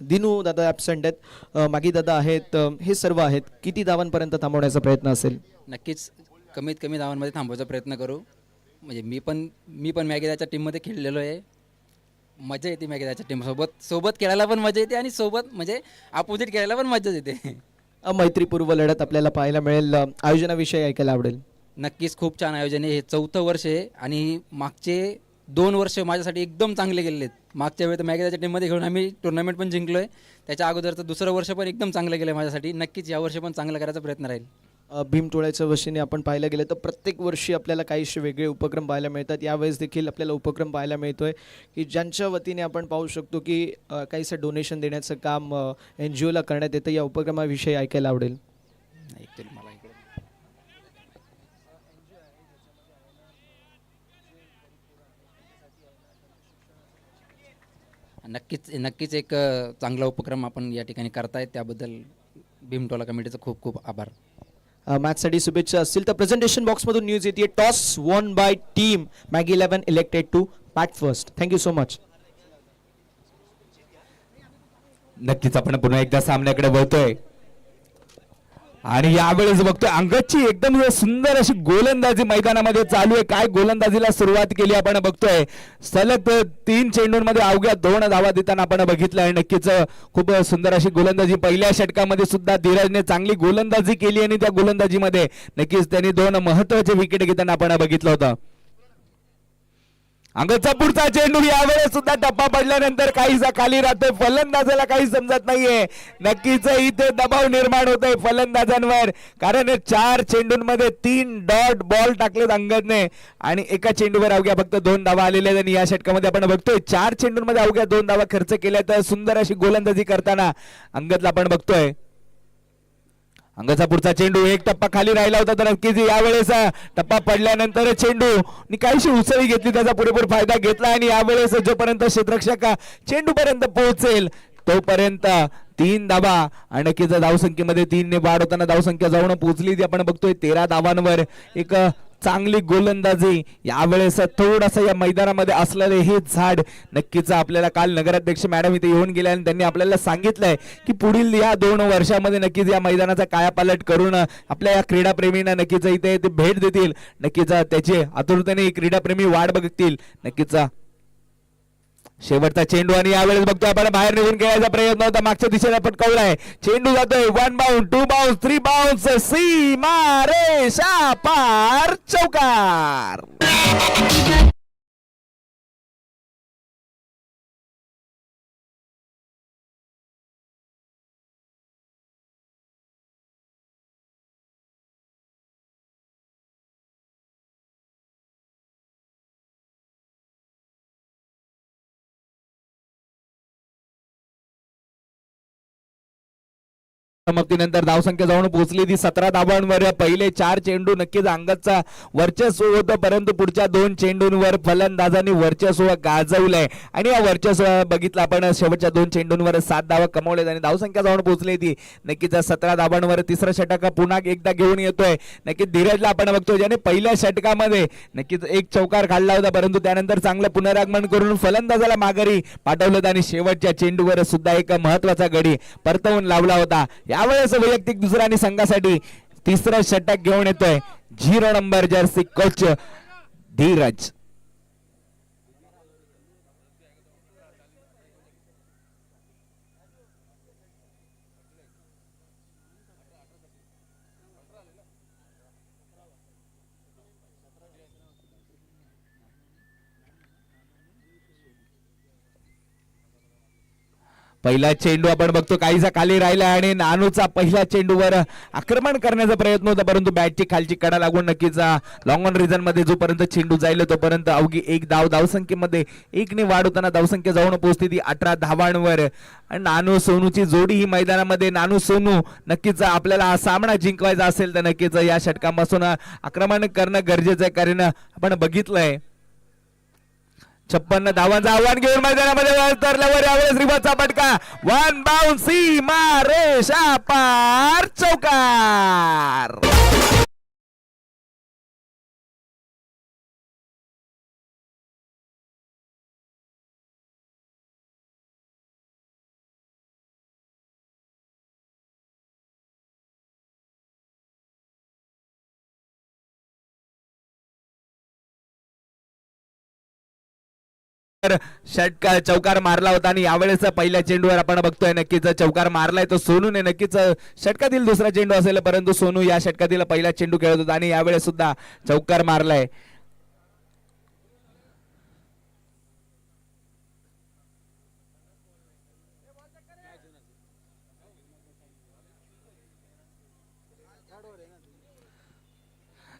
दिनू दादा ॲबसेंट आहेत, मॅगी दादा आहेत, हे सर्व आहेत. किती धावांपर्यंत थांबवण्याचा प्रयत्न असेल? नक्कीच कमीत कमी धावांमध्ये थांबवायचा प्रयत्न करू. म्हणजे मी पण मॅगीदाच्या टीममध्ये खेळलेलो आहे. मजा येते मॅगीदाच्या टीमसोबत खेळायला पण मजा येते आणि सोबत म्हणजे अपोजिट खेळायला पण मजाच येते. मैत्रीपूर्व लढत आपल्याला पाहायला मिळेल. आयोजनाविषयी ऐकायला आवडेल. नक्कीच खूप छान आयोजन आहे. हे 4थं वर्ष आहे आणि मागचे 2 वर्ष माझ्यासाठी एकदम चांगले गेलेले आहेत. मागच्या वेळी तर मॅगीदाच्या टीममध्ये खेळून आम्ही टुर्नामेंट पण जिंकलो आहे. त्याच्या अगोदरचं दुसरं वर्ष पण एकदम चांगलं गेलं माझ्यासाठी. नक्कीच या वर्षी पण चांगलं करायचा प्रयत्न राहील. भीमटोळ्याच्या वशीने आपण पाहायला गेलं तर प्रत्येक वर्षी आपल्याला काहीसे वेगळे उपक्रम पाहायला मिळतात. यावेळेस देखील आपल्याला उपक्रम पाहायला मिळतोय की ज्यांच्या वतीने आपण पाहू शकतो की काहीसं डोनेशन देण्याचं काम NGOला करण्यात येतं. या उपक्रमाविषयी ऐकायला आवडेल. ॲक्च्युली मला इकडे नक्कीच एक चांगला उपक्रम आपण या ठिकाणी करतायत. त्याबद्दल भीमटोला कमिटीचं खूप खूप आभार. मॅचसाठी शुभेच्छा असतील तर प्रेझेंटेशन बॉक्समधून न्यूज येते, toss won by team Maggi 11 elected to bat first. Thank you so much. नक्कीच आपण पुन्हा एकदा सामन्याकडे वळतोय आणि यावेळेस बघतोय अंगदची एकदम सुंदर अशी गोलंदाजी मैदानामध्ये चालू आहे. काय गोलंदाजीला सुरुवात केली आपण बघतोय. सलग 3 चेंडूंमध्ये अवघ्या 2 धावा देताना आपण बघितलं आहे. नक्कीच खूप सुंदर अशी गोलंदाजी. पहिल्या षटकामध्ये सुद्धा धीरजने चांगली गोलंदाजी केली आणि त्या गोलंदाजीमध्ये नक्कीच त्यांनी 2 महत्वाचे विकेट घेताना आपण बघितलं होतं. अंगदचा पुढचा चेंडू यावेळेस सुद्धा टप्पा पडल्यानंतर काहीसा खाली राहतोय. फलंदाजाला काही समजत नाहीये. नक्कीच इथे दबाव निर्माण होतोय फलंदाजांवर, कारण 4 चेंडूंमध्ये 3 डॉट बॉल टाकलेत अंगदने आणि एका चेंडूवर अवघ्या फक्त 2 धावा आलेल्या आहेत. आणि या षटकामध्ये आपण बघतोय 4 चेंडूंमध्ये अवघ्या 2 धावा खर्च केल्या. तर सुंदर अशी गोलंदाजी करताना अंगदला आपण बघतोय. अंगदचा पुढचा चेंडू एक टप्पा खाली राहिला होता, तर नक्कीच यावेळेस टप्पा पडल्यानंतर चेंडू काहीशी उसळी घेतली, त्याचा पुरेपूर फायदा घेतला आणि यावेळेस जोपर्यंत क्षेत्ररक्षक चेंडू पर्यंत पोहोचेल तोपर्यंत 3 धावा आणि नक्कीच धावसंख्येमध्ये 3 ने वाढ होताना धावसंख्या जाऊन पोहोचली. ती आपण बघतोय 13 धावांवर. एक चांगली गोलंदाजी यावेळेस. थोडंसं या मैदानामध्ये असलेले हे झाड नक्कीच आपल्याला काल नगराध्यक्ष मॅडम इथे येऊन गेल्या आणि त्यांनी आपल्याला सांगितलंय की पुढील या 2 वर्षामध्ये नक्कीच या मैदानाचा कायापालट करून आपल्या या क्रीडाप्रेमींना नक्कीच इथे ते भेट देतील. नक्कीच त्याची आतुरतेने क्रीडाप्रेमी वाट बघतील. नक्कीच शेवटचा चेंडू आणि यावेळेस बघतोय आपण बाहेर निघून खेळायचा प्रयत्न होता, मागच्या दिशेला पटकावलाय. चेंडू जातोय 1 बाउंस 2 बाउंस 3 बाउंस सीमा रेषा पार चौकार. समाप्तीनंतर धावसंख्या जाऊन पोहोचली ती 17 धावांवर. पहिले 4 चेंडू नक्कीच अंगदचा वर्चस्व होतं, परंतु पुढच्या 2 चेंडूंवर फलंदाजांनी वर्चस्व गाजवलंय आणि या वर्चस्व बघितलं आपण. शेवटच्या 2 चेंडूंवर 7 धावा कमावल्यात आणि धावसंख्या जाऊन पोहोचली ती नक्कीच 17 धावांवर. तिसरा षटक पुन्हा एकदा घेऊन येतोय नक्कीच धीरजला आपण बघतोय, ज्याने पहिल्या षटकामध्ये नक्कीच एक चौकार काढला होता, परंतु त्यानंतर चांगलं पुनरागमन करून फलंदाजाला माघारी पाठवलं आणि शेवटच्या चेंडूवर सुद्धा एक महत्वाचा गडी परतवून लावला होता. यावेळेस वैयक्तिक दुसरा आणि संघासाठी तिसरं षटक घेऊन येतोय 0 नंबर जर्सी कोच धीरज. पहिला चेंडू आपण बघतो काहीसा खाली राहिला आणि नानूचा पहिल्या चेंडूवर आक्रमण करण्याचा प्रयत्न होता, परंतु बॅटची खालची कडा लागून नक्कीच लॉंग ऑन रिझन मध्ये जोपर्यंत चेंडू जाईल तोपर्यंत अवघी एक धावसंख्येमध्ये 1 ने वाढ होताना धावसंख्या जाऊन पोहोचते ती 18 धावांवर. आणि नानू सोनूची जोडी ही मैदानामध्ये. नानू सोनू नक्कीच आपल्याला हा सामना जिंकवायचा असेल तर नक्कीच या षटकापासून आक्रमण करणं गरजेचं आहे, कारण आपण बघितलंय 56 धावांचं आव्हान घेऊन मैदानामध्ये उतरल्यावर यावेळेस रिबाचा फटका, 1 बाउंस सीमा रेषा पार, चौकार. षटकार चौकार मारला होता आणि यावेळेस पहिल्या चेंडूवर आपण बघतोय नक्कीच चौकार मारलाय तो सोनूने. नक्कीच षटकातील दुसरा चेंडू असेल, परंतु सोनू या षटकातील पहिला चेंडू खेळत होता आणि यावेळेस सुद्धा चौकार मारलाय.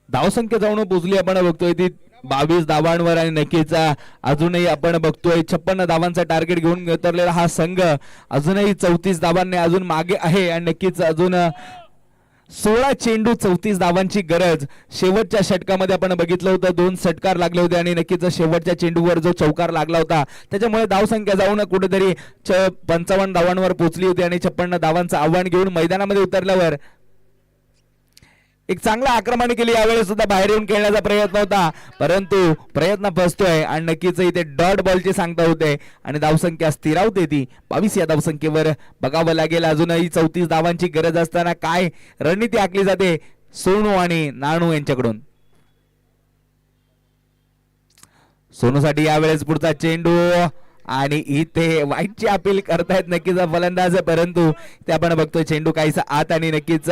धावसंख्या जाऊन पोहोचली आपण बघतोय ती 22 धावांवर आणि नक्कीच अजूनही आपण बघतोय 56 धावांचा टार्गेट घेऊन उतरलेला हा संघ अजूनही 34 धावांनी अजून मागे आहे आणि नक्कीच अजून 16 चेंडू 34 धावांची गरज. शेवटच्या षटकामध्ये आपण बघितलं होतं 2 षटकार लागले होते आणि नक्कीच शेवटच्या चेंडूवर जो चौकार लागला होता त्याच्यामुळे धावसंख्या जाऊन कुठेतरी 55 धावांवर पोहोचली होती आणि 56 धावांचं आव्हान घेऊन मैदानामध्ये उतरल्यावर एक चांगला आक्रमण केली. यावेळेस सुद्धा बाहेर येऊन खेळण्याचा प्रयत्न होता, परंतु प्रयत्न फसतोय आणि नक्कीच इथे डॉट बॉलची सांगता होते आणि धावसंख्या स्थिरावते ती 22 या धावसंख्येवर. बघावं लागेल अजूनही 34 धावांची गरज असताना काय रणनीती आखली जाते सोनू आणि नानू यांच्याकडून. सोनूसाठी यावेळेस पुढचा चेंडू आणि इथे वाईटची अपील करतायत नक्कीच फलंदाज, परंतु ते आपण बघतोय चेंडू काहीसा आत आणि नक्कीच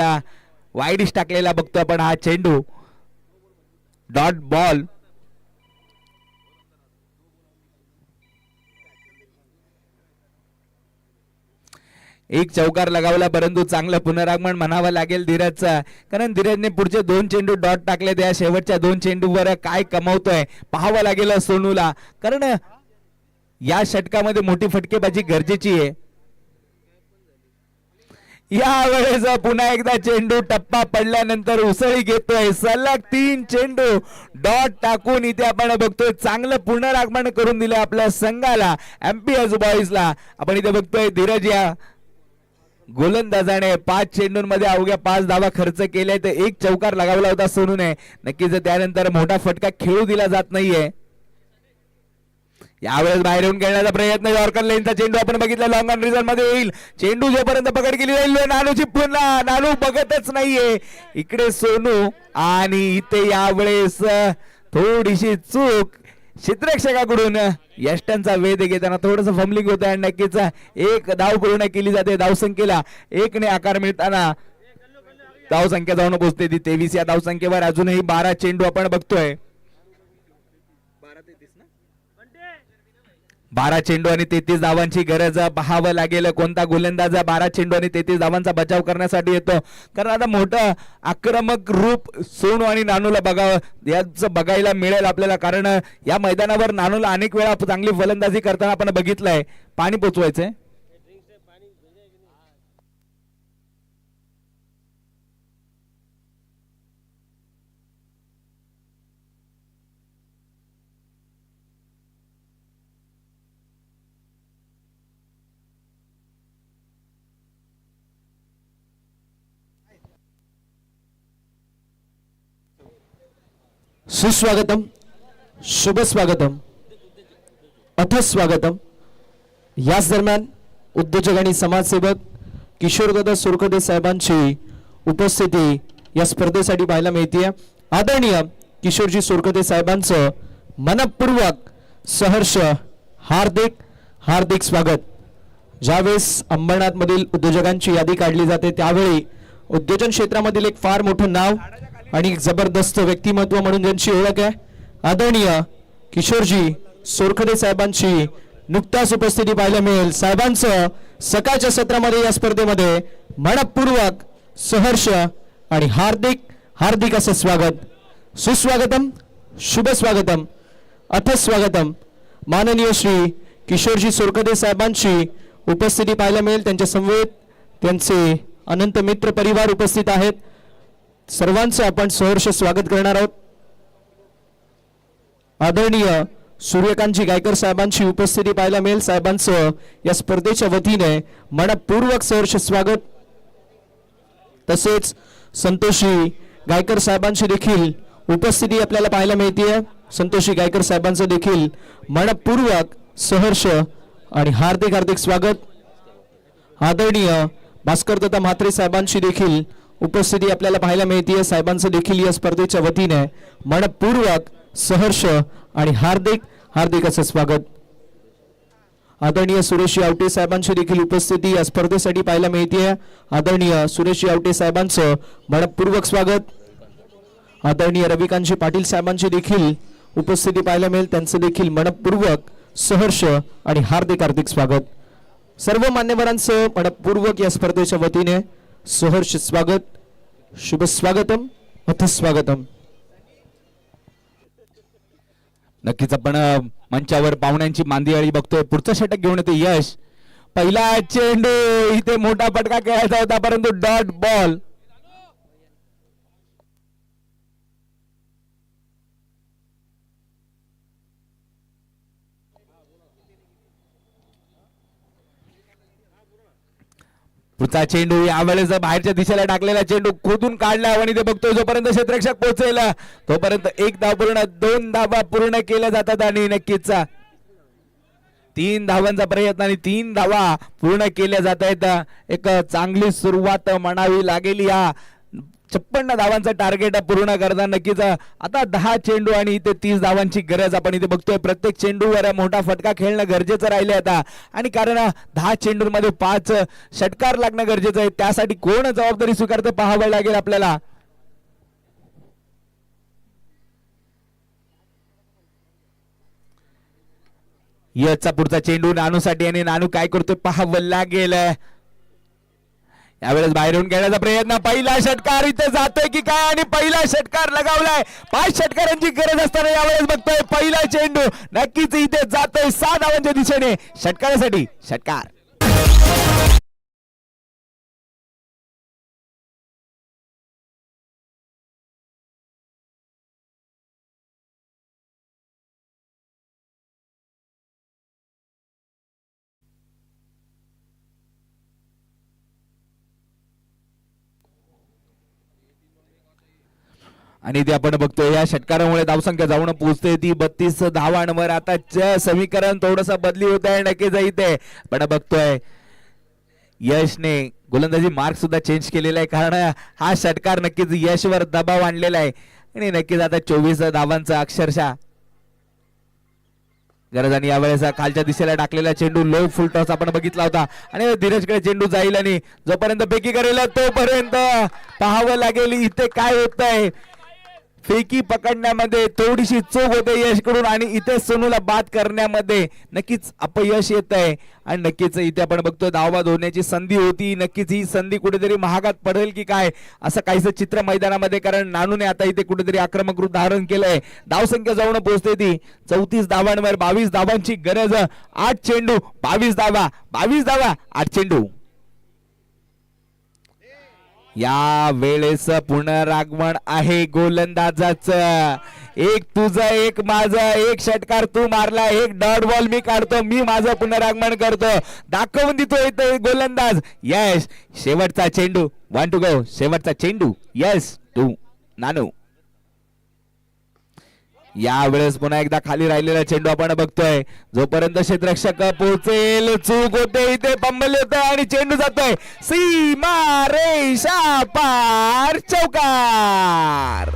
वाईडिश टाकलेला बघतो आपण हा चेंडू. Dot ball. एक चौकार लगावला, परंतु चांगलं पुनरागमन म्हणावं लागेल धीरजचा, कारण धीरजने पुढचे 2 चेंडू डॉट टाकले. त्या शेवटच्या 2 चेंडूवर काय कमावतोय पाहावं लागेल सोनूला, कारण या षटकामध्ये मोठी फटकेबाजी गरजेची आहे. यावेळेस पुन्हा एकदा चेंडू टप्पा पडल्यानंतर उसळी घेतोय. सलग 3 चेंडू डॉट टाकून इथे आपण बघतोय चांगलं पुनरागमन करून दिलं आपल्या संघाला, एमपीएस बॉईजला. आपण इथे बघतोय धीरज या गोलंदाजाने 5 चेंडूंमध्ये अवघ्या 5 धावा खर्च केले, तर 1 चौकार लगावला होता सोनूने. नक्कीच त्यानंतर मोठा फटका खेळू दिला जात नाहीये. यावेळेस बाहेर येऊन खेळण्याचा प्रयत्न, यॉर्कर लेनचा चेंडू आपण बघितला लॉंग ऑन रिझन मध्ये येईल. चेंडू जोपर्यंत पकड केली जाईल नानूची, पुन्हा नानू बघतच नाहीये इकडे सोनू आणि इथे यावेळेस थोडीशी चूक क्षेत्ररक्षकाकडून. यष्टांचा वेध घेताना थोडस फंबलिंग होत आहे. नक्कीच 1 धाव पूर्ण केली जाते. धावसंख्येला 1 ने आकार मिळताना धावसंख्या जाऊन पोहोचते ती 23 या धावसंख्येवर. अजूनही 12 चेंडू आपण बघतोय. 12 चेंडू आणि 33 धावांची गरज. पाहावं लागेल कोणता गोलंदाज 12 चेंडू आणि 33 धावांचा बचाव करण्यासाठी येतो, कारण आता मोठं आक्रमक रूप सोनू आणि नानूला याचं बघायला मिळेल आपल्याला, कारण या मैदानावर नानूला अनेक वेळा चांगली फलंदाजी करताना आपण बघितलंय. पाणी पोचवायचंय. सुस्वागतम, शुभ स्वागतम, अथ स्वागतम. याच दरम्यान उद्योजक आणि समाजसेवक किशोरदादा सुरखदे साहेबांची उपस्थिती या स्पर्धेसाठी पाहायला मिळते. आदरणीय किशोरजी सुरखदे साहेबांचं मनपूर्वक सहर्ष हार्दिक हार्दिक स्वागत. ज्यावेळेस अंबरनाथ मधील उद्योजकांची यादी काढली जाते त्यावेळी उद्योजन क्षेत्रामधील एक फार मोठं नाव आणि एक जबरदस्त व्यक्तिमत्व म्हणून ज्यांची ओळख आहे आदरणीय किशोरजी सोरखदे साहेबांची नुकताच उपस्थिती पाहायला मिळेल. साहेबांचं सकाळच्या सत्रामध्ये या स्पर्धेमध्ये मनपूर्वक सहर्ष आणि हार्दिक हार्दिक असं स्वागत. सुस्वागतम, शुभ स्वागतम, अथ स्वागतम. माननीय श्री किशोरजी सोरखदे साहेबांची उपस्थिती पाहायला मिळेल. त्यांच्या समवेत त्यांचे अनंत मित्र परिवार उपस्थित आहेत. सर्वांचं आपण सहर्ष स्वागत करणार आहोत. आदरणीय सूर्यकांतजी गायकर साहेबांची उपस्थिती पाहायला मिळेल. साहेबांचं या स्पर्धेच्या वतीने मनपूर्वक सहर्ष स्वागत. तसेच संतोषी गायकर साहेबांची देखील उपस्थिती आपल्याला पाहायला मिळते. संतोषी गायकर साहेबांचं देखील मनपूर्वक सहर्ष आणि हार्दिक हार्दिक स्वागत. आदरणीय भास्कर दत्ता म्हात्रे साहेबांची देखील उपस्थिती आपल्याला पाहायला मिळते. साहेबांचं देखील या स्पर्धेच्या वतीने मनपूर्वक सहर्ष आणि हार्दिक हार्दिक असं स्वागत. आदरणीय सुरेश आवटे साहेबांची देखील उपस्थिती या स्पर्धेसाठी पाहायला मिळते. आदरणीय सुरेश आवटे साहेबांचं मनपूर्वक स्वागत. आदरणीय रविकांतजी पाटील साहेबांची देखील उपस्थिती पाहायला मिळेल. त्यांचं देखील मनपूर्वक सहर्ष आणि हार्दिक हार्दिक स्वागत. सर्व मान्यवरांचं मनपूर्वक या स्पर्धेच्या वतीने सहर्ष स्वागत. शुभ स्वागतम, अथ स्वागतम. नक्कीच आपण मंचावर पाहुण्यांची मांदियाळी बघतोय. पुढचं षटक घेऊन येते यश. पहिला चेंडू, इथे मोठा फटका खेळायचा होता परंतु डॉट बॉल. पुढचा चेंडू यावेळेस बाहेरच्या दिशेला टाकलेला चेंडू खोदून काढला आणि ते बघतोय जोपर्यंत क्षेत्ररक्षक पोहोचेल तोपर्यंत 1 धाव पूर्ण, 2 धावा पूर्ण केल्या जातात आणि नक्कीच 3 धावांचा प्रयत्न आणि 3 धावा पूर्ण केल्या जात आहेत. एक चांगली सुरुवात म्हणावी लागेल या 56 धावांचं टार्गेट पूर्ण करता. नक्कीच आता 10 चेंडू आणि इथे 30 धावांची गरज आपण इथे बघतोय. प्रत्येक चेंडूवर मोठा फटका खेळणं गरजेचं राहिले आता आणि कारण 10 चेंडूंमध्ये 5 षटकार लागणं गरजेचं आहे. त्यासाठी कोण जबाबदारी स्वीकारते पाहावं लागेल आपल्याला. याचा पुढचा चेंडू नानूसाठी आणि नानू काय करतोय पाहावं लागेल. यावेळेस बाहेरून खेळण्याचा प्रयत्न, पहिला षटकार इथे जातोय की काय आणि पहिला षटकार लगावलाय. 5 षटकारांची गरज असताना यावेळेस बघतोय पहिला चेंडू नक्कीच इथे जातोय 6 धावांच्या दिशेने. षटकारासाठी षटकार. आणि ते आपण बघतोय या षटकारामुळे धावसंख्या जाऊन पोहोचते ती 32 धावांवर. आता समीकरण थोडस बदली होत आहे नक्कीच इथे. पण बघतोय यशने गोलंदाजी मार्क सुद्धा चेंज केलेला आहे कारण हा षटकार नक्कीच यशवर दबाव आणलेला आहे आणि नक्कीच आता 24 धावांचा अक्षरशः गरज. आणि यावेळेस खालच्या दिशेला टाकलेला चेंडू लो फुल टॉस आपण बघितला होता आणि धीरजकडे चेंडू जाईल आणि जोपर्यंत फेकी करेल तोपर्यंत पाहावं लागेल इथे काय होत आहे. फेकी पकडण्यामध्ये थोडीशी चूक होते यशकडून आणि इथे सोनूला बाद करण्यामध्ये नक्कीच अपयश येत आहे. आणि नक्कीच इथे आपण बघतोय धावबाद होण्याची संधी होती. नक्कीच ही संधी कुठेतरी महागात पडेल की काय असं काहीच चित्र मैदानामध्ये, कारण नानूने आता इथे कुठेतरी आक्रमक रूप धारण केलंय. धावसंख्या जाऊन पोहोचते ती 34 धावांवर. 22 धावांची गरज. 8 चेंडू 22 धावा, 22 धावा 8 चेंडू. या वेळेस पुनरागमन आहे गोलंदाजाचं. एक तुझं एक माझं, एक षटकार तू मारला, एक डॉट बॉल मी काढतो, मी माझं पुनरागमन करतो, दाखवून देतो गोलंदाज यश. शेवटचा चेंडू 1 टू गो. शेवटचा चेंडू यश टू नानू. यावेळेस पुन्हा एकदा खाली राहिलेला चेंडू आपण बघतोय, जोपर्यंत क्षेत्ररक्षक पोहोचेल चूक होते इथे, पंबल होते आणि चेंडू जातोय सीमा रेषा पार, चौकार.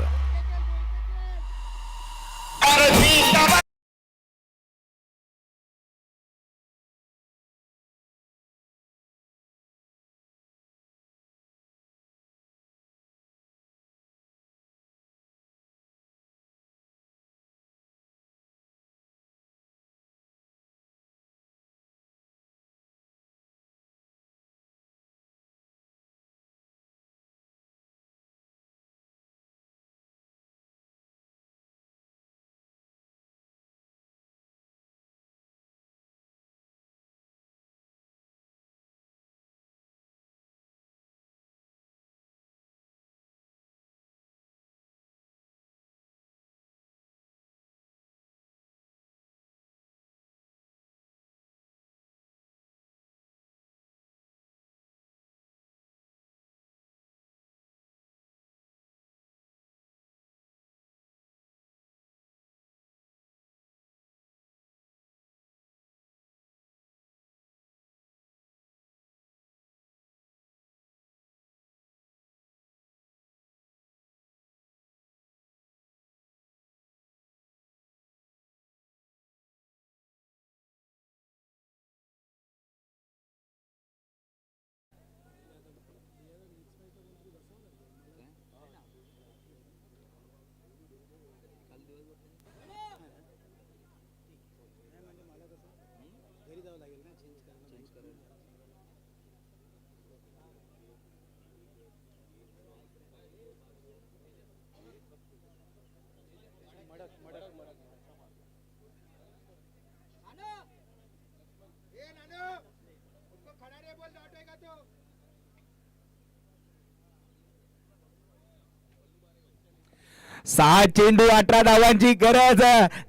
सहा चेंडू 18 धावांची गरज.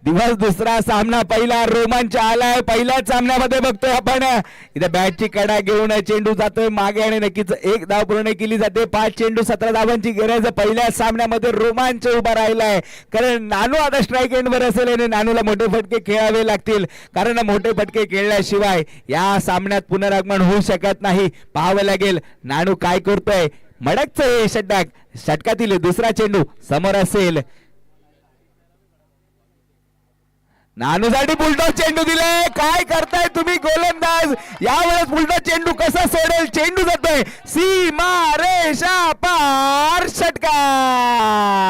दिवस दुसरा सामना, पहिला रोमांच आलाय. पहिल्याच सामन्यामध्ये बघतोय आपण इथे बॅटची कडा घेऊन चेंडू जातोय मागे आणि नक्कीच एक धाव पूर्ण केली जाते. 5 चेंडू 17 धावांची गरज. पहिल्या सामन्यामध्ये रोमांच उभा राहिलाय, कारण नानू आता स्ट्राईक एंडवर असेल आणि नानूला मोठे फटके खेळावे लागतील, कारण मोठे फटके खेळल्याशिवाय या सामन्यात पुनरागमन होऊ शकत नाही. पाहावं लागेल नानू काय करतोय. मडकचं हे षटक, षटकातील दुसरा चेंडू समोर असेल. नानूसाठी बुलटॉस चेंडू दिलाय. काय करताय तुम्ही गोलंदाज, यावेळेस बुलटॉस चेंडू कसा सोडेल. चेंडू जातोय सीमा रेषा पार, षटकार.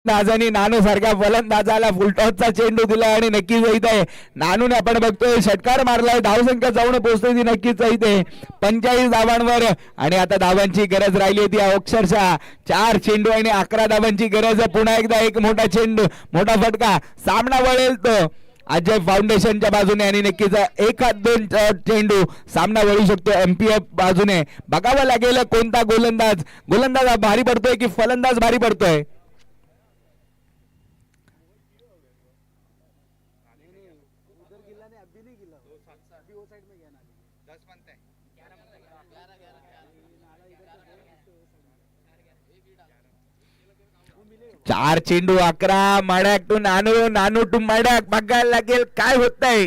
नाजानी नानू सारख्या फलंदाजाला फुलटॉसचा चेंडू दिला आणि नक्कीच इथे नानूने आपण बघतोय षटकार मारलाय. धावसंख्या जाऊन पोहोचते ती नक्कीच इथे 45 धावांवर आणि आता धावांची गरज राहिली होती अक्षरशः 4 चेंडू आणि 11 धावांची गरज. पुन्हा एकदा एक मोठा चेंडू, मोठा फटका, सामना वळेल तो अजय फाउंडेशनच्या बाजूने आणि नक्कीच 1-2 चेंडू सामना वळू शकतो एमपीएफ बाजूने. बघावं लागेल कोणता गोलंदाज भारी पडतोय की फलंदाज भारी पडतोय. चार चेंडू 11. Medak to Nanu, Nanu to Medak. बघायला लागेल काय होतंय.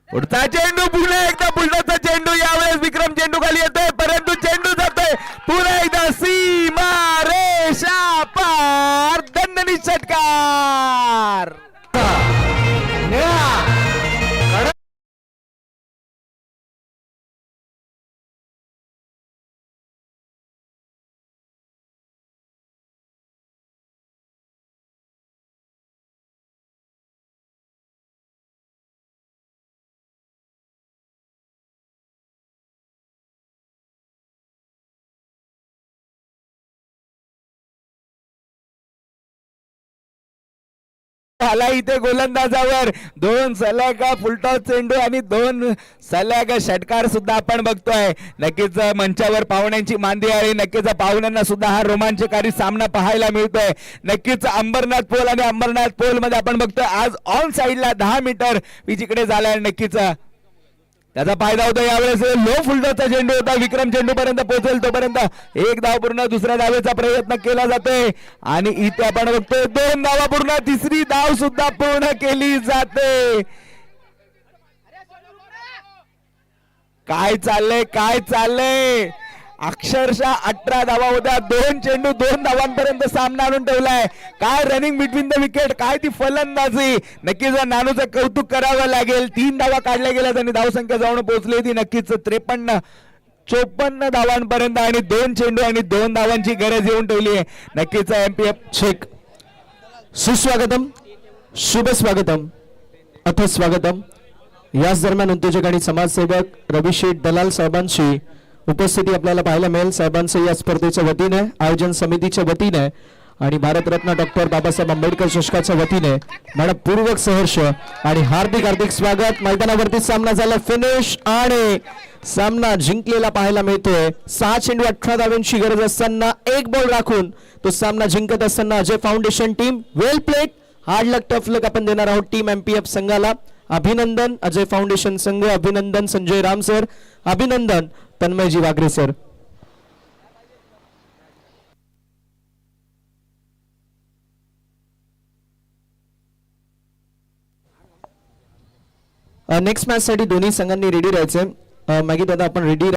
पुढचा चेंडू पुन्हा एकदा बुलटॉसचा चेंडू. यावेळेस विक्रम चेंडू खाली येतोय, परंतु चेंडू जातोय पुन्हा एकदा सीमा रेषा पार, दणदणीत षटकार. आला इथे गोलंदाजावर. 2 सलग फुलटॉस चेंडू आणि 2 सलग षटकार सुद्धा आपण बघतोय. नक्कीच मंचावर पाहुण्यांची मांदी आहे. नक्कीच पाहुण्यांना सुद्धा हा रोमांचकारी सामना पाहायला मिळतोय. नक्कीच अंबरनाथ पोल आणि अंबरनाथ पोल मध्ये आपण बघतोय आज ऑन साइडला 10 मीटर पिच इकडे झालाय. नक्कीच त्याचा फायदा होता. यावेळेस लो फुलटॉसचा चेंडू होता. विक्रम चेंडू पर्यंत पोहोचेल तोपर्यंत एक धाव पूर्ण. दुसऱ्या धावेचा प्रयत्न केला जातोय आणि इथे आपण बघतोय 2 धावा पूर्ण. तिसरी धाव सुद्धा पूर्ण केली जाते. काय चाललंय अक्षरशः 18 धावा होत्या. 2 चेंडू 2 धावांपर्यंत सामना आणून ठेवलाय. काय रनिंग बिटवीन द विकेट, काय ती फलंदाजी. नक्कीच नानूचं कौतुक करावं लागेल. 3 धावा काढल्या गेल्या आणि धावसंख्या जाऊन पोहोचली होती नक्कीच 53-54 धावांपर्यंत आणि 2 चेंडू आणि 2 धावांची गरज येऊन ठेवली आहे. नक्कीच MPF चेक. सुस्वागतम, शुभ स्वागतम, अथ स्वागतम. याच दरम्यान उद्योजक आणि समाजसेवक रविशेठ दलाल साहेबांची उपस्थिती आपल्याला पाहायला मिळेल. साहेबांचं या स्पर्धेच्या वतीने, आयोजन समितीच्या वतीने आणि भारतरत्न डॉक्टर बाबासाहेब आंबेडकर चषकाच्या वतीने मनपूर्वक सहर्ष आणि हार्दिक स्वागत. मैदानावरती सामना झाला फिनिश आणि सामना जिंकलेला पाहायला मिळतोय. 6 चेंडू 18 धावांची गरज असताना 1 बॉल राखून तो सामना जिंकत असताना अजय फाउंडेशन टीम वेल प्लेड, हार्ड लक टफ लक आपण देणार आहोत टीम MPF संघाला. अभिनंदन अजय फाउंडेशन संघ, अभिनंदन संजय राम सर, अभिनंदन तन्मयजी वागरे सर. नेक्स्ट मॅच साठी दोन्ही संघांनी रेडी राहायचंय. मॅगी दादा आपण रेडी